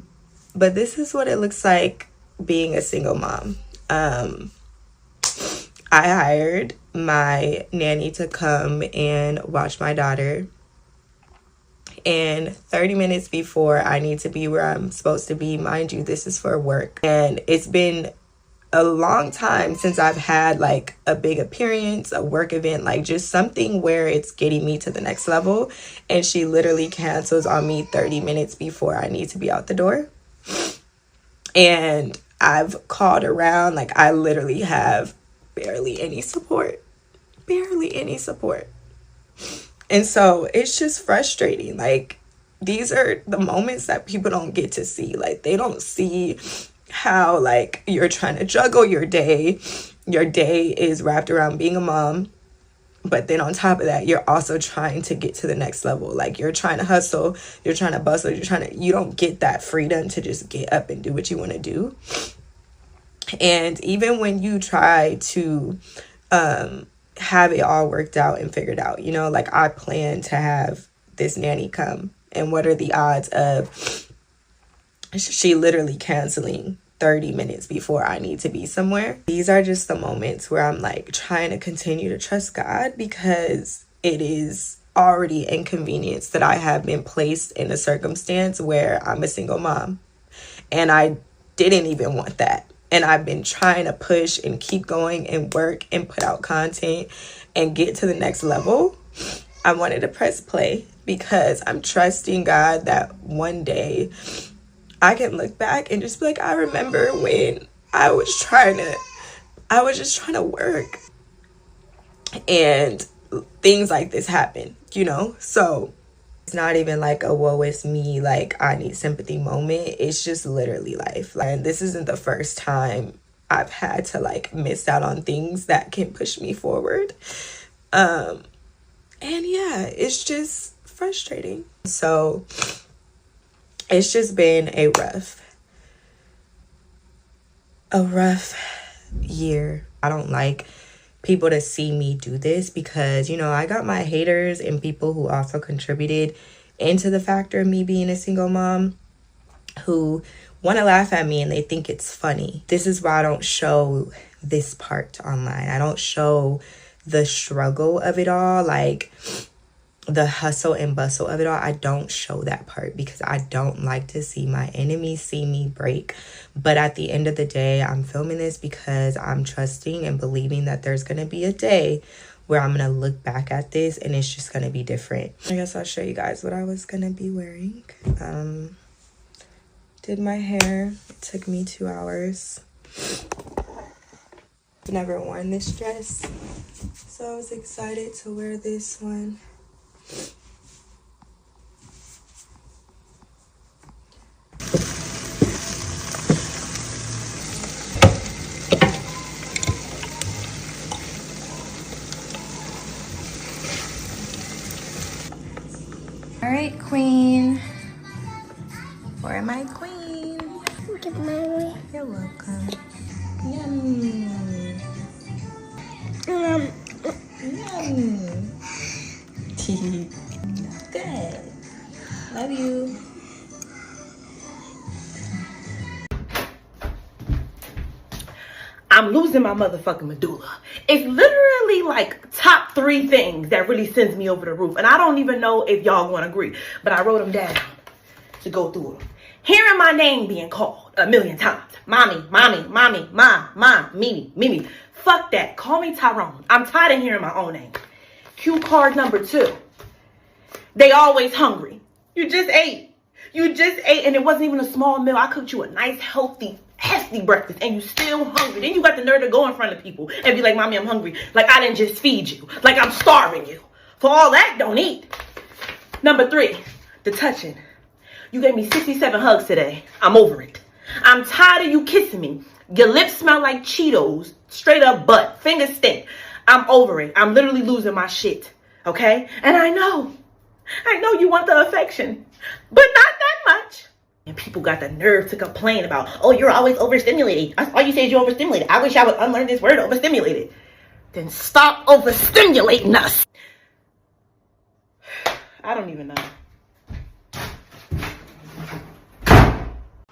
this is what it looks like being a single mom. I hired my nanny to come and watch my daughter, and 30 minutes before I need to be where I'm supposed to be, mind you, this is for work, and it's been a long time since I've had like a big appearance, a work event, like just something where it's getting me to the next level, and she literally cancels on me 30 minutes before I need to be out the door. And I've called around, like I literally have barely any support. And so it's just frustrating. Like these are the moments that people don't get to see. Like they don't see how like you're trying to juggle your day. Your day is wrapped around being a mom, but then on top of that, you're also trying to get to the next level. Like you're trying to hustle, you're trying to bustle, you don't get that freedom to just get up and do what you want to do. And even when you try to have it all worked out and figured out, you know, like I plan to have this nanny come, and what are the odds of she literally canceling 30 minutes before I need to be somewhere? These are just the moments where I'm like trying to continue to trust God, because it is already inconvenience that I have been placed in a circumstance where I'm a single mom, and I didn't even want that. And I've been trying to push and keep going and work and put out content and get to the next level. I wanted to press play because I'm trusting God that one day I can look back and just be like, I remember when I was just trying to work and things like this happen, you know? So it's not even like a woe is me, like I need sympathy moment. It's just literally life. And this isn't the first time I've had to like miss out on things that can push me forward. And yeah, it's just frustrating. So it's just been a rough year. I don't like people to see me do this because, you know, I got my haters and people who also contributed into the factor of me being a single mom who want to laugh at me and they think it's funny. This is why I don't show this part online. I don't show the struggle of it all, like the hustle and bustle of it all. I don't show that part because I don't like to see my enemies see me break. But at the end of the day, I'm filming this because I'm trusting and believing that there's going to be a day where I'm going to look back at this and it's just going to be different. I guess I'll show you guys what I was going to be wearing. Did my hair. It took me 2 hours. Never worn this dress, so I was excited to wear this one. All right, queen. Where my queen? You're welcome. Yum. Yum. Good. Love you. I'm losing my motherfucking medulla. It's literally like top 3 things that really sends me over the roof. And I don't even know if y'all want to agree, but I wrote them down to go through them. Hearing my name being called 1,000,000 times. Mommy, mommy, mommy, mom, Mimi, Mimi. Fuck that. Call me Tyrone. I'm tired of hearing my own name. Cue card number 2. They always hungry. You just ate. You just ate and it wasn't even a small meal. I cooked you a nice, healthy, hefty breakfast and you still hungry. Then you got the nerve to go in front of people and be like, mommy, I'm hungry. Like I didn't just feed you. Like I'm starving you. For all that, don't eat. Number 3, the touching. You gave me 67 hugs today. I'm over it. I'm tired of you kissing me. Your lips smell like Cheetos. Straight up butt. Fingers stink. I'm over it. I'm literally losing my shit. Okay? And I know you want the affection. But not that much. And people got the nerve to complain about, oh, you're always overstimulated. All you say is you're overstimulated. I wish I would unlearn this word, overstimulated. Then stop overstimulating us. I don't even know.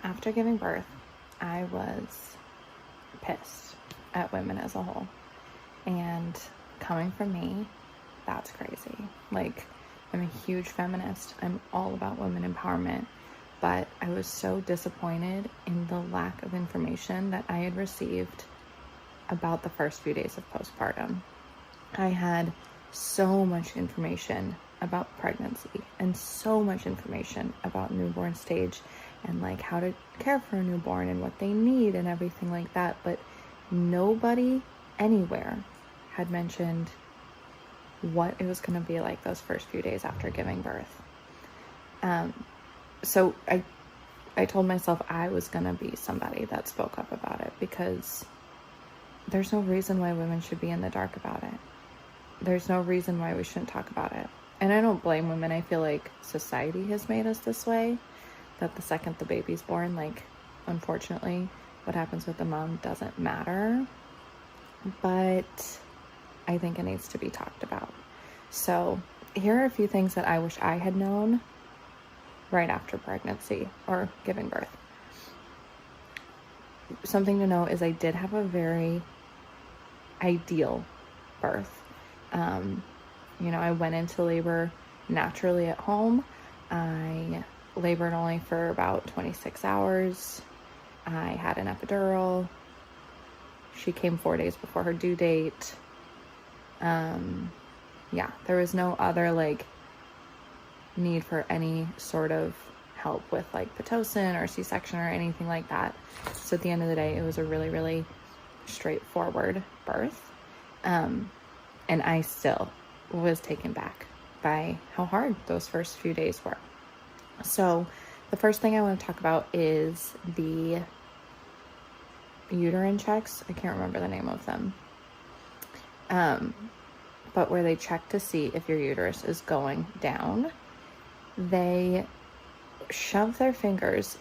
After giving birth, I was pissed at women as a whole. And coming from me, that's crazy. Like, I'm a huge feminist. I'm all about women empowerment. But I was so disappointed in the lack of information that I had received about the first few days of postpartum. I had so much information about pregnancy and so much information about newborn stage and like how to care for a newborn and what they need and everything like that. But nobody anywhere had mentioned what it was going to be like those first few days after giving birth. So I told myself I was going to be somebody that spoke up about it because there's no reason why women should be in the dark about it. There's no reason why we shouldn't talk about it. And I don't blame women. I feel like society has made us this way, that the second the baby's born, like, unfortunately, what happens with the mom doesn't matter. But I think it needs to be talked about. So here are a few things that I wish I had known right after pregnancy or giving birth. Something to know is I did have a very ideal birth. I went into labor naturally at home. I labored only for about 26 hours. I had an epidural. She came 4 days before her due date. There was no other need for any sort of help with Pitocin or C-section or anything like that. So at the end of the day, it was a really, really straightforward birth. And I still was taken back by how hard those first few days were. So the first thing I want to talk about is the uterine checks. I can't remember the name of them. But where they check to see if your uterus is going down, they shove their fingers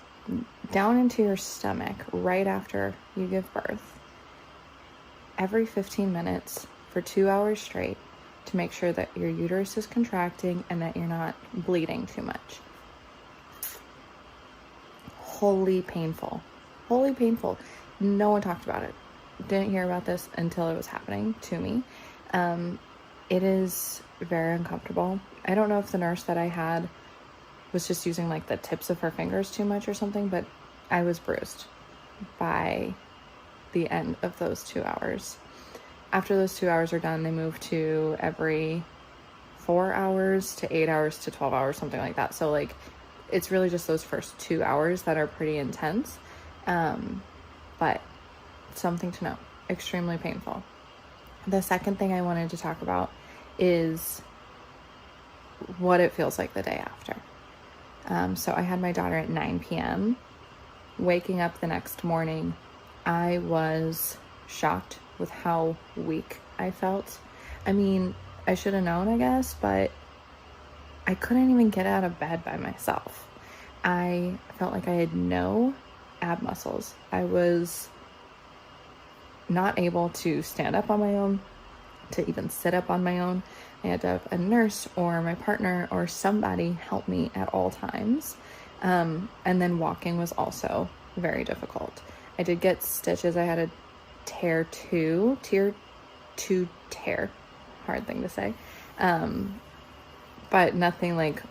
down into your stomach right after you give birth every 15 minutes for 2 hours straight to make sure that your uterus is contracting and that you're not bleeding too much. Wholly painful. No one talked about it. Didn't hear about this until it was happening to me. It is very uncomfortable. I don't know if the nurse that I had was just using like the tips of her fingers too much or something, but I was bruised by the end of those 2 hours. After those 2 hours are done, they move to every 4 hours to 8 hours to 12 hours, something like that. So like, it's really just those first 2 hours that are pretty intense. But something to know, extremely painful. The second thing I wanted to talk about is what it feels like the day after. So I had my daughter at 9 p.m. Waking up the next morning, I was shocked with how weak I felt. I mean, I should have known, I guess, but I couldn't even get out of bed by myself. I felt like I had no ab muscles. I was not able to stand up on my own, to even sit up on my own. I had to have a nurse or my partner or somebody help me at all times. And then walking was also very difficult. I did get stitches. I had a tier 2 tear, hard thing to say. But nothing like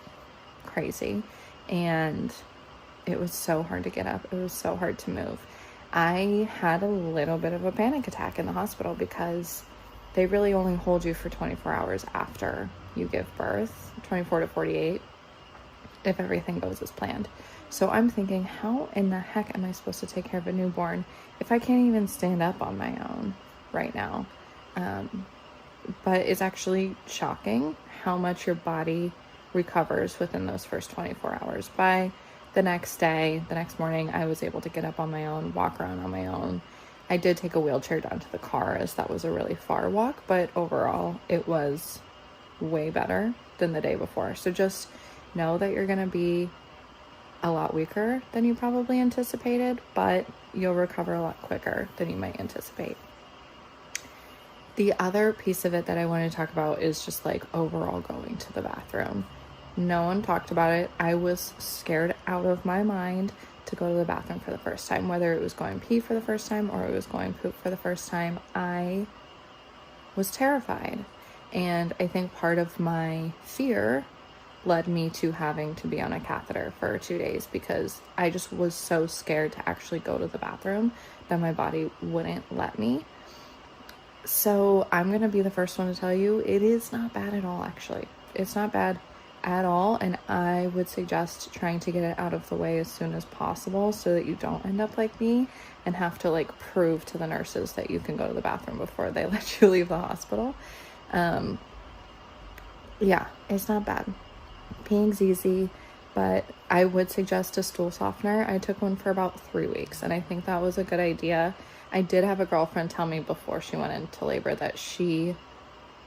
crazy. And it was so hard to get up. It was so hard to move. I had a little bit of a panic attack in the hospital because they really only hold you for 24 hours after you give birth, 24 to 48, if everything goes as planned. So I'm thinking, how in the heck am I supposed to take care of a newborn if I can't even stand up on my own right now? But it's actually shocking how much your body recovers within those first 24 hours. By the next day, the next morning, I was able to get up on my own, walk around on my own. I did take a wheelchair down to the car as that was a really far walk, but overall it was way better than the day before. So just know that you're going to be a lot weaker than you probably anticipated, but you'll recover a lot quicker than you might anticipate. The other piece of it that I want to talk about is just like overall going to the bathroom. No one talked about it. I was scared out of my mind to go to the bathroom for the first time, whether it was going pee for the first time or it was going poop for the first time. I was terrified. And I think part of my fear led me to having to be on a catheter for 2 days because I just was so scared to actually go to the bathroom that my body wouldn't let me. So I'm going to be the first one to tell you, it is not bad at all, actually. It's not bad at all, and I would suggest trying to get it out of the way as soon as possible so that you don't end up like me and have to like prove to the nurses that you can go to the bathroom before they let you leave the hospital. Yeah, it's not bad. Peeing's easy, but I would suggest a stool softener. I took one for about 3 weeks, and I think that was a good idea. I did have a girlfriend tell me before she went into labor that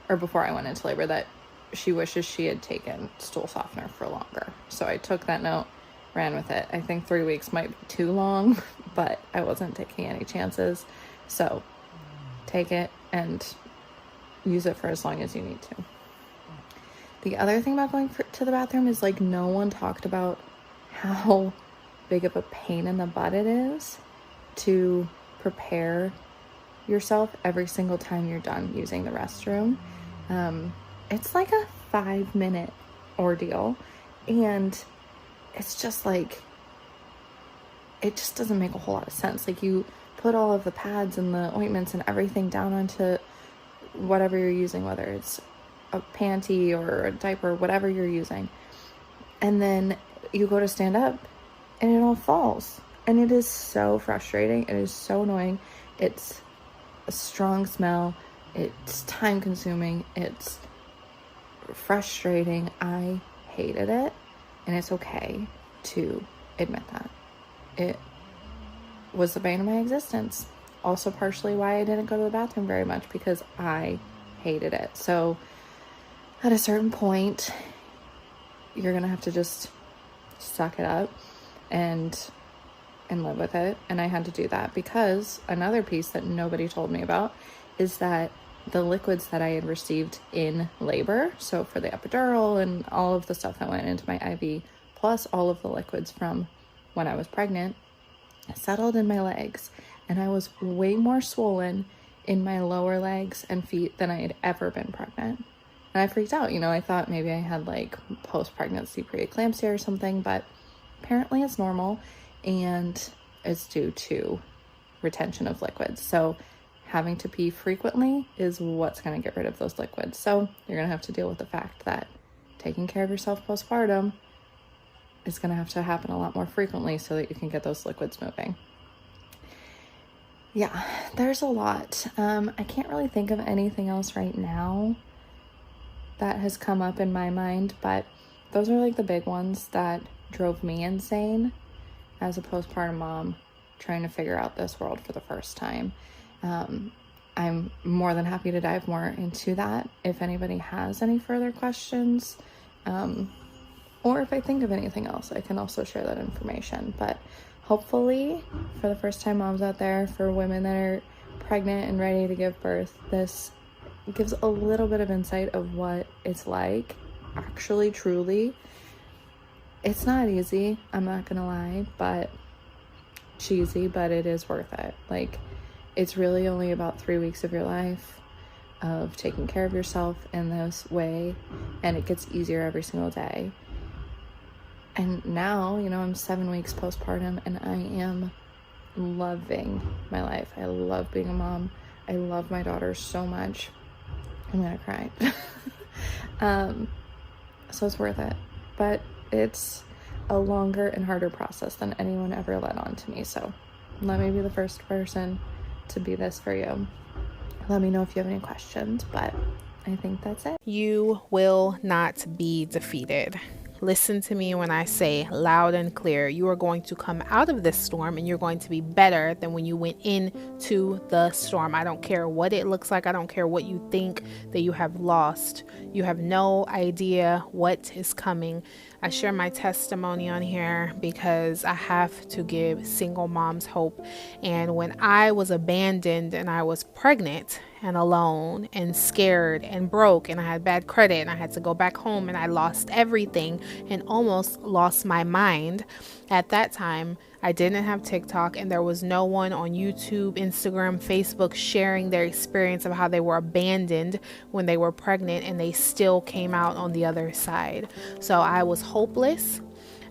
before I went into labor that she wishes she had taken stool softener for longer. So I took that note, ran with it. I think 3 weeks might be too long, but I wasn't taking any chances. So take it and use it for as long as you need to. The other thing about going to the bathroom is like no one talked about how big of a pain in the butt it is to prepare yourself every single time you're done using the restroom. It's like a 5-minute ordeal, and it's just like, it just doesn't make a whole lot of sense. Like you put all of the pads and the ointments and everything down onto whatever you're using, whether it's a panty or a diaper, whatever you're using, and then you go to stand up and it all falls, and it is so frustrating. It is so annoying. It's a strong smell. It's time consuming. It's frustrating. I hated it, and it's okay to admit that. It was the bane of my existence. Also partially why I didn't go to the bathroom very much, because I hated it. So at a certain point, you're gonna have to just suck it up and live with it. And I had to do that because another piece that nobody told me about is that the liquids that I had received in labor, so for the epidural and all of the stuff that went into my IV, plus all of the liquids from when I was pregnant, settled in my legs, and I was way more swollen in my lower legs and feet than I had ever been pregnant. And I freaked out. I thought maybe I had like post-pregnancy preeclampsia or something, but apparently it's normal and it's due to retention of liquids. So having to pee frequently is what's going to get rid of those liquids. So you're going to have to deal with the fact that taking care of yourself postpartum is going to have to happen a lot more frequently so that you can get those liquids moving. Yeah, there's a lot. I can't really think of anything else right now that has come up in my mind, but those are like the big ones that drove me insane as a postpartum mom trying to figure out this world for the first time. I'm more than happy to dive more into that if anybody has any further questions, or if I think of anything else, I can also share that information. But hopefully for the first time moms out there, for women that are pregnant and ready to give birth, this gives a little bit of insight of what it's like. Actually, truly, it's not easy, I'm not gonna lie, but cheesy, but it is worth it. Like, it's really only about 3 weeks of your life of taking care of yourself in this way, and it gets easier every single day. And now, I'm 7 weeks postpartum and I am loving my life. I love being a mom. I love my daughter so much. I'm gonna cry. So it's worth it, but it's a longer and harder process than anyone ever let on to me. So let me be the first person to be this for you. Let me know if you have any questions, but I think that's it. You will not be defeated. Listen to me when I say loud and clear, you are going to come out of this storm and you're going to be better than when you went into the storm. I don't care what it looks like. I don't care what you think that you have lost. You have no idea what is coming. I share my testimony on here because I have to give single moms hope. And when I was abandoned and I was pregnant and alone and scared and broke and I had bad credit and I had to go back home and I lost everything and almost lost my mind, at that time I didn't have TikTok and there was no one on YouTube, Instagram, Facebook sharing their experience of how they were abandoned when they were pregnant and they still came out on the other side. So I was hopeless,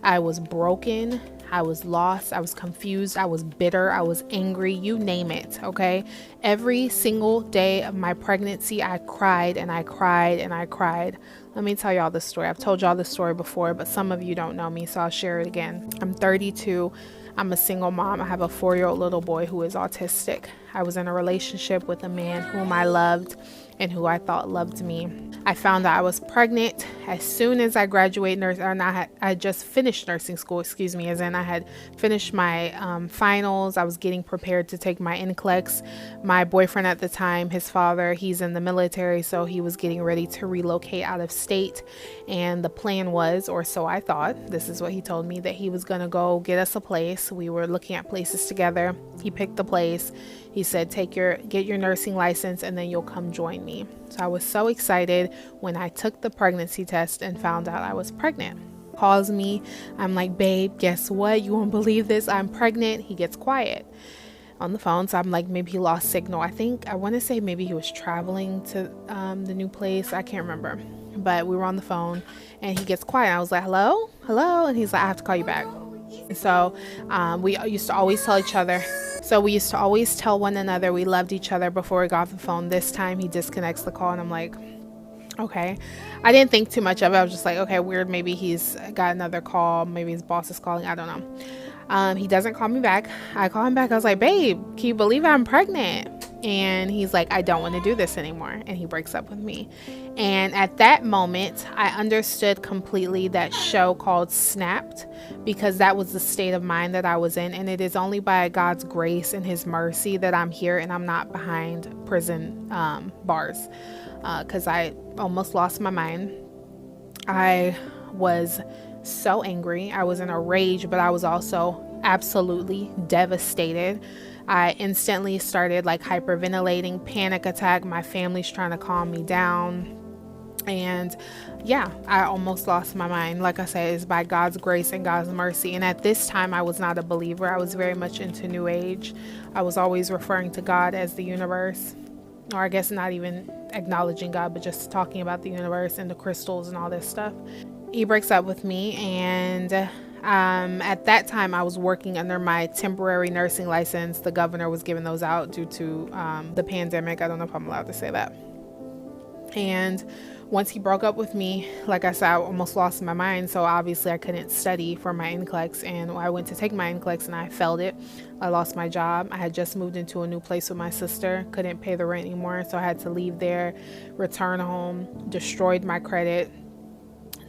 I was broken, I was lost, I was confused, I was bitter, I was angry, you name it, okay? Every single day of my pregnancy, I cried and I cried and I cried. Let me tell y'all this story. I've told y'all this story before, but some of you don't know me, so I'll share it again. I'm 32. I'm a single mom. I have a 4-year-old little boy who is autistic. I was in a relationship with a man whom I loved and who I thought loved me. I found out I was pregnant as soon as I graduated nursing, and I had just finished nursing school, as in I had finished my finals. I was getting prepared to take my NCLEX. My boyfriend at the time, his father, he's in the military, so he was getting ready to relocate out of state. And the plan was, or so I thought, this is what he told me, that he was gonna go get us a place. We were looking at places together. He picked the place. He said, get your nursing license and then you'll come join me. So I was so excited when I took the pregnancy test and found out I was pregnant. Calls me. I'm like, babe, guess what? You won't believe this. I'm pregnant. He gets quiet on the phone. So I'm like, maybe he lost signal. I want to say maybe he was traveling to the new place. I can't remember. But we were on the phone and he gets quiet. I was like, hello? And he's like, I have to call you back. So we used to always tell each other. So we used to always tell one another we loved each other before we got off the phone. This time he disconnects the call and I'm like, okay. I didn't think too much of it. I was just like, okay, weird. Maybe he's got another call. Maybe his boss is calling. I don't know. He doesn't call me back. I call him back. I was like, babe, can you believe I'm pregnant? And he's like, I don't want to do this anymore. And he breaks up with me. And at that moment, I understood completely that show called Snapped, because that was the state of mind that I was in. And it is only by God's grace and his mercy that I'm here and I'm not behind prison bars, because I almost lost my mind. I was so angry. I was in a rage, but I was also absolutely devastated. I instantly started like hyperventilating, panic attack. My family's trying to calm me down. And yeah, I almost lost my mind. Like I said, it's by God's grace and God's mercy. And at this time, I was not a believer. I was very much into New Age. I was always referring to God as the universe. or I guess not even acknowledging God, but just talking about the universe and the crystals and all this stuff. He breaks up with me, and at that time I was working under my temporary nursing license. The governor was giving those out due to the pandemic. I don't know if I'm allowed to say that. And once he broke up with me, like I said, I almost lost my mind. So obviously I couldn't study for my NCLEX, and I went to take my NCLEX and I failed it. I lost my job. I had just moved into a new place with my sister, couldn't pay the rent anymore, so I had to leave there, return home, destroyed my credit,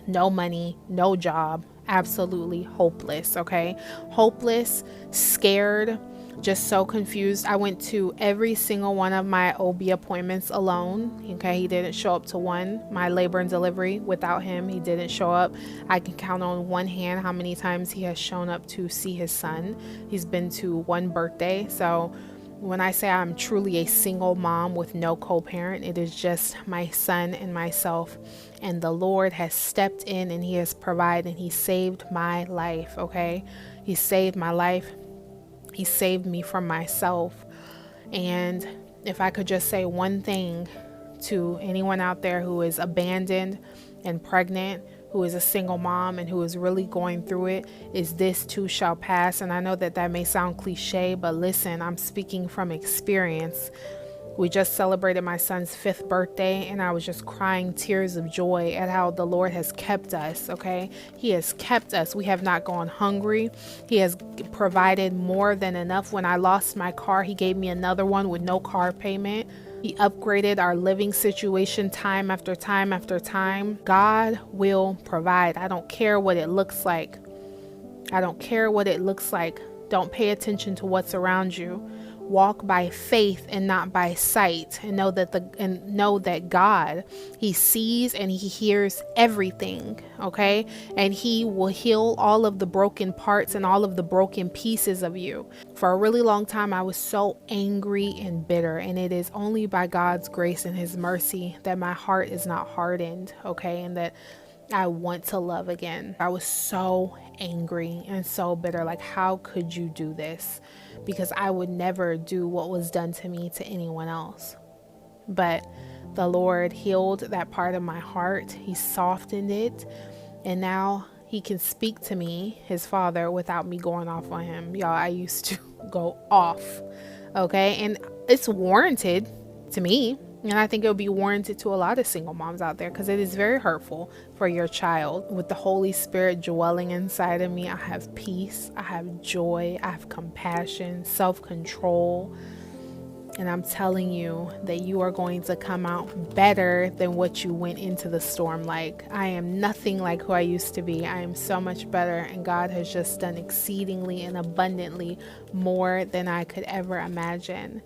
no money, no job, absolutely hopeless, okay? Hopeless, scared, just so confused. I went to every single one of my OB appointments alone, okay? He didn't show up to one. My labor and delivery, without him, he didn't show up. I can count on one hand how many times he has shown up to see his son. He's been to one birthday. So when I say I'm truly a single mom with no co-parent, it is just my son and myself. And the Lord has stepped in and he has provided, and he saved my life, okay? He saved my life. He saved me from myself. And if I could just say one thing to anyone out there who is abandoned and pregnant, who is a single mom and who is really going through it, is this too shall pass. And I know that that may sound cliche, but listen, I'm speaking from experience. We just celebrated my son's 5th birthday, and I was just crying tears of joy at how the Lord has kept us, okay? He has kept us. We have not gone hungry. He has provided more than enough. When I lost my car, he gave me another one with no car payment. He upgraded our living situation time after time after time. God will provide. I don't care what it looks like. I don't care what it looks like. Don't pay attention to what's around you. Walk by faith and not by sight, and know that God, he sees and he hears everything, okay? And he will heal all of the broken parts and all of the broken pieces of you. For a really long time, I was so angry and bitter, and it is only by God's grace and his mercy that my heart is not hardened, okay? And that I want to love again. I was so angry and so bitter. Like, how could you do this? Because I would never do what was done to me to anyone else. But the Lord healed that part of my heart. He softened it. And now he can speak to me, his father, without me going off on him. Y'all, I used to go off. Okay? And it's warranted to me. And I think it would be warranted to a lot of single moms out there, because it is very hurtful for your child. With the Holy Spirit dwelling inside of me, I have peace, I have joy, I have compassion, self-control. And I'm telling you that you are going to come out better than what you went into the storm like. I am nothing like who I used to be. I am so much better, and God has just done exceedingly and abundantly more than I could ever imagine.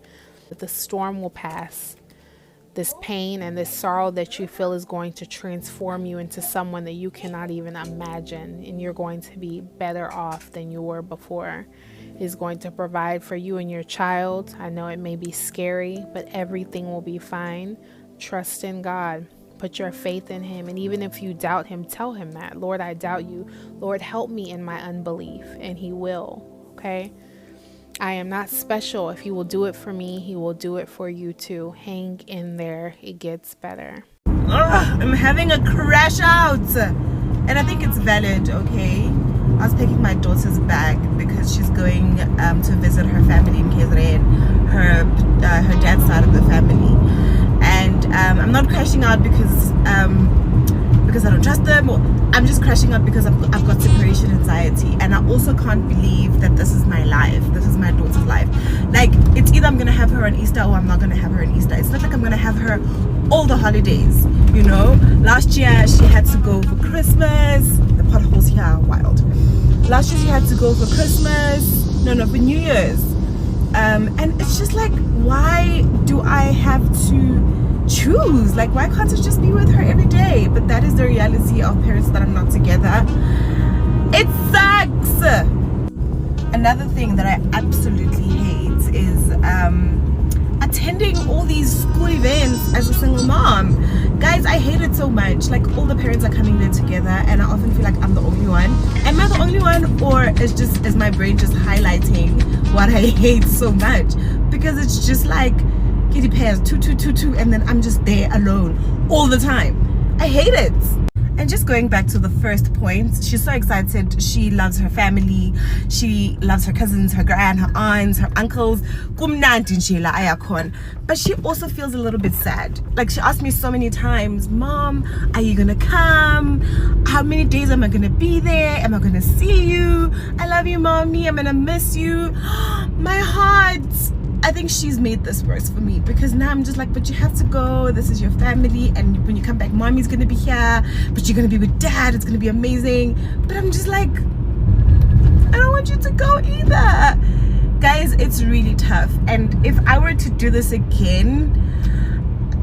But the storm will pass. This pain and this sorrow that you feel is going to transform you into someone that you cannot even imagine, and you're going to be better off than you were before. He's going to provide for you and your child. I know it may be scary, but everything will be fine. Trust in God. Put your faith in him. And even if you doubt him, tell him that. Lord, I doubt you. Lord, help me in my unbelief. And he will. Okay? I am not special. If he will do it for me, he will do it for you too. Hang in there. It gets better. I'm having a crash out. And I think it's valid, okay? I was picking my daughter's bag because she's going to visit her family in KZN, her dad's side of the family. And I'm not crashing out because I don't trust them, or I'm just crashing out because I've got separation anxiety. And I also can't believe that this is my life. This is my daughter's life. Like, it's either I'm gonna have her on Easter or I'm not gonna have her on Easter. It's not like I'm gonna have her all the holidays, you know. Last year she had to go for Christmas. The potholes here are wild. Last year she had to go for Christmas, for New Year's. And it's just like, why do I have to choose? Like, why can't I just be with her every day? But that is the reality of parents that are not together. It sucks. Another thing that I absolutely hate is attending all these school events as a single mom. Guys, I hate it so much. Like, all the parents are coming there together, and I often feel like I'm the only one. Am I the only one, or is my brain just highlighting what I hate so much? Because it's just like, Kitty pairs 2 2 2 2, and then I'm just there alone all the time. I hate it. And just going back to the first point, she's so excited. She loves her family. She loves her cousins, her grand, her aunts, her uncles. But she also feels a little bit sad. Like, she asked me so many times, Mom, are you gonna come? How many days am I gonna be there? Am I gonna see you? I love you, Mommy. I'm gonna miss you. My heart. I think she's made this worse for me, because now I'm just like, but you have to go. This is your family, and when you come back, Mommy's gonna be here, but you're gonna be with Dad. It's gonna be amazing. But I'm just like, I don't want you to go either. Guys, it's really tough. And if I were to do this again,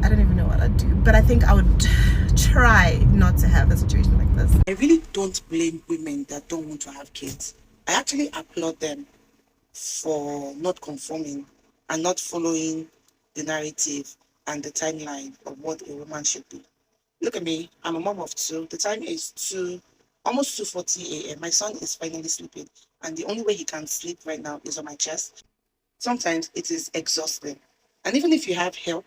I don't even know what I'd do, but I think I would try not to have a situation like this. I really don't blame women that don't want to have kids. I actually applaud them for not conforming and not following the narrative and the timeline of what a woman should be. Look at me, I'm a mom of 2. The time is almost 2:40 a.m. My son is finally sleeping, and the only way he can sleep right now is on my chest. Sometimes it is exhausting. And even if you have help,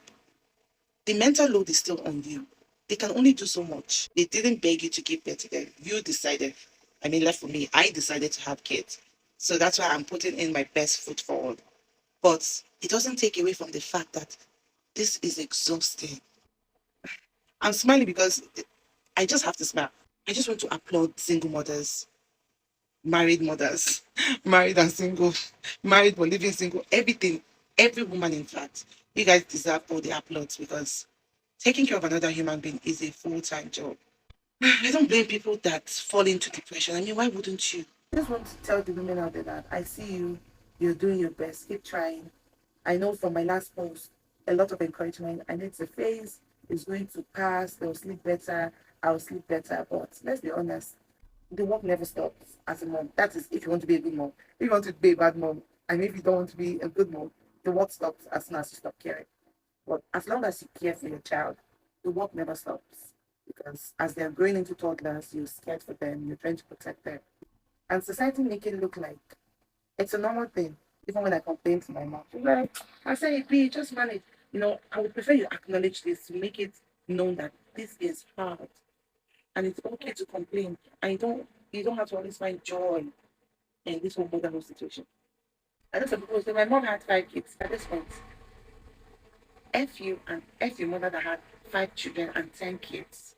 the mental load is still on you. They can only do so much. They didn't beg you to give birth to them. You decided. Left for me, I decided to have kids. So that's why I'm putting in my best foot forward. But it doesn't take away from the fact that this is exhausting. I'm smiling because I just have to smile. I just want to applaud single mothers, married mothers, married and single, married but living single, everything, every woman in fact. You guys deserve all the applause, because taking care of another human being is a full-time job. I don't blame people that fall into depression. Why wouldn't you? I just want to tell the women out there that I see you, you're doing your best, keep trying. I know from my last post, a lot of encouragement, and it's a phase, it's going to pass, they'll sleep better, I'll sleep better, but let's be honest, the work never stops as a mom. That is if you want to be a good mom. If you want to be a bad mom, and if you don't want to be a good mom, the work stops as soon as you stop caring. But as long as you care for your child, the work never stops. Because as they're growing into toddlers, you're scared for them, you're trying to protect them. And society make it look like it's a normal thing. Even when I complain to my mom, she's like, I say, be just manage. I would prefer you acknowledge this, to make it known that this is hard. And it's okay to complain. And you don't have to always find joy in this whole motherhood situation. I know some people say, my mom had 5 kids. At this point, F you and F your mother that had 5 children and 10 kids.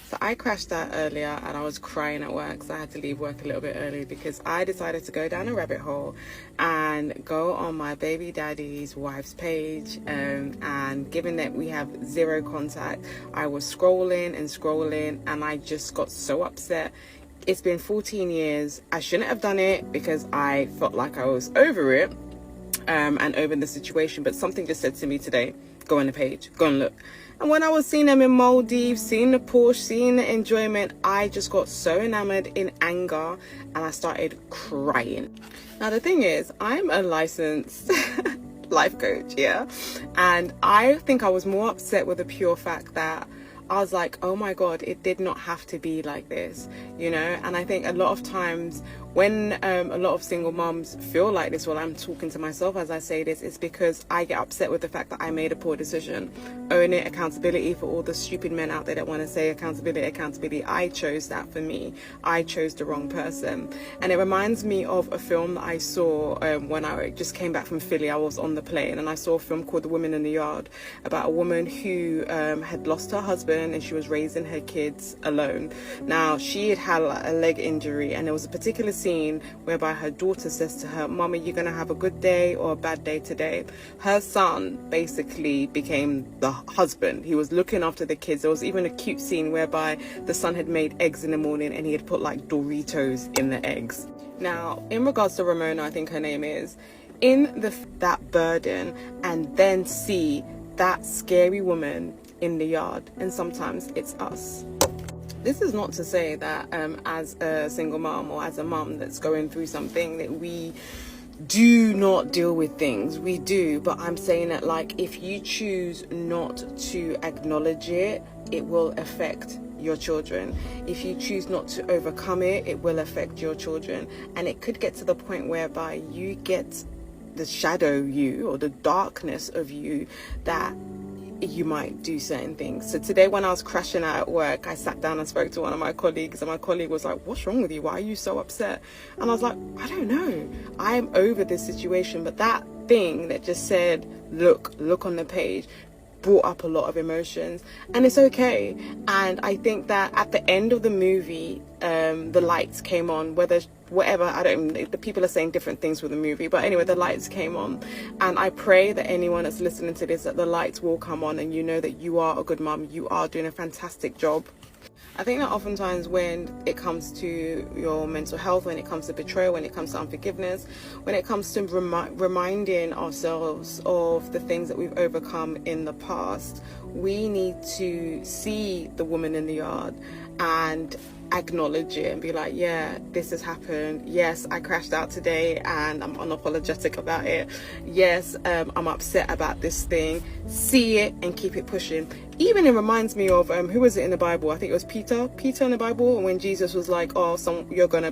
So I crashed out earlier and I was crying at work, so I had to leave work a little bit early because I decided to go down a rabbit hole and go on my baby daddy's wife's page, and given that we have 0 contact, I was scrolling and I just got so upset. It's been 14 years. I shouldn't have done it because I felt like I was over it and over the situation, but something just said to me today, go on the page, go and look. And when I was seeing them in Maldives, seeing the Porsche, seeing the enjoyment, I just got so enamored in anger and I started crying. Now the thing is, I'm a licensed life coach, yeah? And I think I was more upset with the pure fact that I was like, oh my God, it did not have to be like this, And I think a lot of times when a lot of single moms feel like this, well, I'm talking to myself as I say this, it's because I get upset with the fact that I made a poor decision. Own it, accountability for all the stupid men out there that want to say accountability. I chose that for me. I chose the wrong person. And it reminds me of a film that I saw when I just came back from Philly. I was on the plane and I saw a film called The Woman in the Yard about a woman who had lost her husband and she was raising her kids alone. Now, she had a leg injury, and there was a particular scene whereby her daughter says to her, Mommy, you're going to have a good day or a bad day today. Her son basically became the husband. He was looking after the kids. There was even a cute scene whereby the son had made eggs in the morning and he had put like Doritos in the eggs. Now, in regards to Ramona, I think her name is, in that burden, and then see that scary woman in the yard, and sometimes it's us. This is not to say that as a single mom or as a mom that's going through something that we do not deal with things. We do, but I'm saying that, like, if you choose not to acknowledge it, it will affect your children. If you choose not to overcome it, it will affect your children. And it could get to the point whereby you get the shadow you or the darkness of you that you might do certain things. So today when I was crashing out at work, I sat down and spoke to one of my colleagues, and my colleague was like, what's wrong with you? Why are you so upset? And I was like, I don't know. I'm over this situation. But that thing that just said, look on the page, brought up a lot of emotions, and it's okay. And I think that at the end of the movie, the lights came on, the people are saying different things with the movie, but anyway, the lights came on, and I pray that anyone that's listening to this, that the lights will come on and you know that you are a good mum, you are doing a fantastic job. I think that oftentimes when it comes to your mental health, when it comes to betrayal, when it comes to unforgiveness, when it comes to reminding ourselves of the things that we've overcome in the past, we need to see the woman in the yard and acknowledge it and be like, yeah, this has happened. Yes, I crashed out today and I'm unapologetic about it. Yes, I'm upset about this thing. See it and keep it pushing. Even it reminds me of who was it in the Bible? I think it was Peter in the Bible, when Jesus was like, oh, you're gonna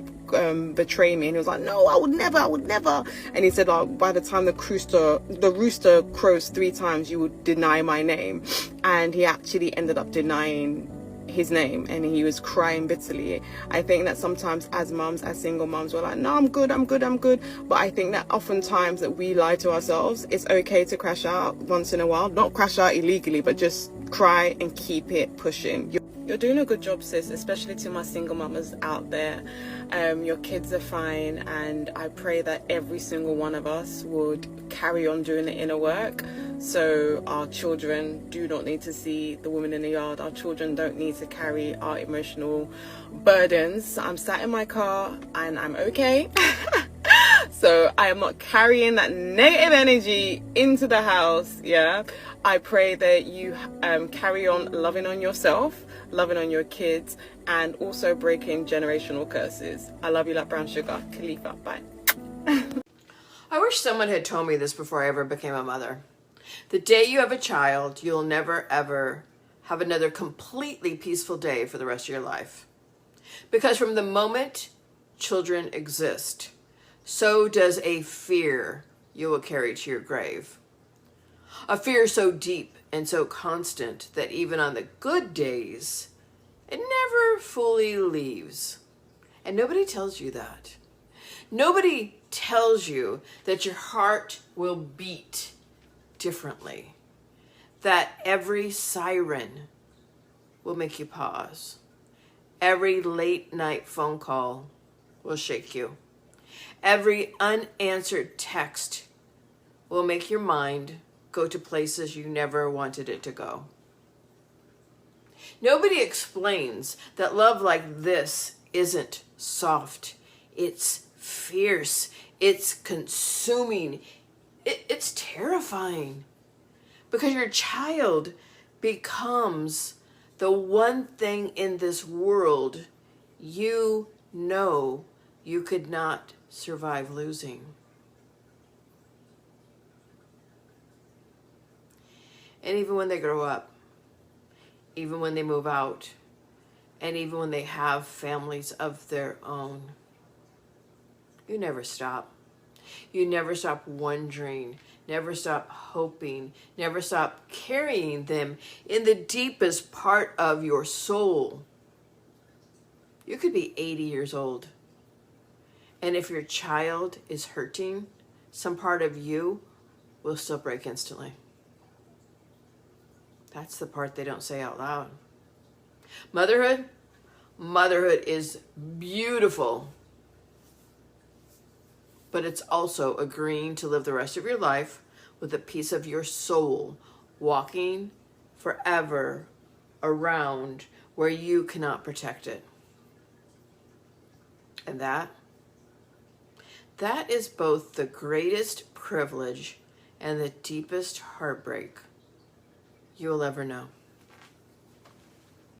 betray me, and he was like, no, I would never. And he said, by the time the rooster crows 3 times, you would deny my name. And he actually ended up denying his name, and he was crying bitterly. I think that sometimes as mums, as single mums, we're like, no, I'm good. But I think that oftentimes that we lie to ourselves. It's okay to crash out once in a while, not crash out illegally, but just cry and keep it pushing. You're doing a good job, sis, especially to my single mamas out there. Your kids are fine, and I pray that every single one of us would carry on doing the inner work, so our children do not need to see the woman in the yard. Our children don't need to carry our emotional burdens. I'm sat in my car and I'm okay. So I am not carrying that negative energy into the house. Yeah, I pray that you carry on loving on yourself, loving on your kids, and also breaking generational curses. I love you like brown sugar. Khalifa, bye. I wish someone had told me this before I ever became a mother. The day you have a child, you'll never ever have another completely peaceful day for the rest of your life. Because from the moment children exist, so does a fear you will carry to your grave. A fear so deep and so constant that even on the good days, it never fully leaves. And nobody tells you that. Nobody tells you that your heart will beat differently, that every siren will make you pause. Every late night phone call will shake you. Every unanswered text will make your mind go to places you never wanted it to go. Nobody explains that love like this isn't soft. It's fierce. It's consuming. It's terrifying. Because your child becomes the one thing in this world you know you could not survive losing. And even when they grow up, even when they move out, and even when they have families of their own, you never stop. You never stop wondering, never stop hoping, never stop carrying them in the deepest part of your soul. You could be 80 years old, and if your child is hurting, some part of you will still break instantly. That's the part they don't say out loud. Motherhood is beautiful, but it's also agreeing to live the rest of your life with a piece of your soul walking forever around where you cannot protect it. And that is both the greatest privilege and the deepest heartbreak you'll ever know.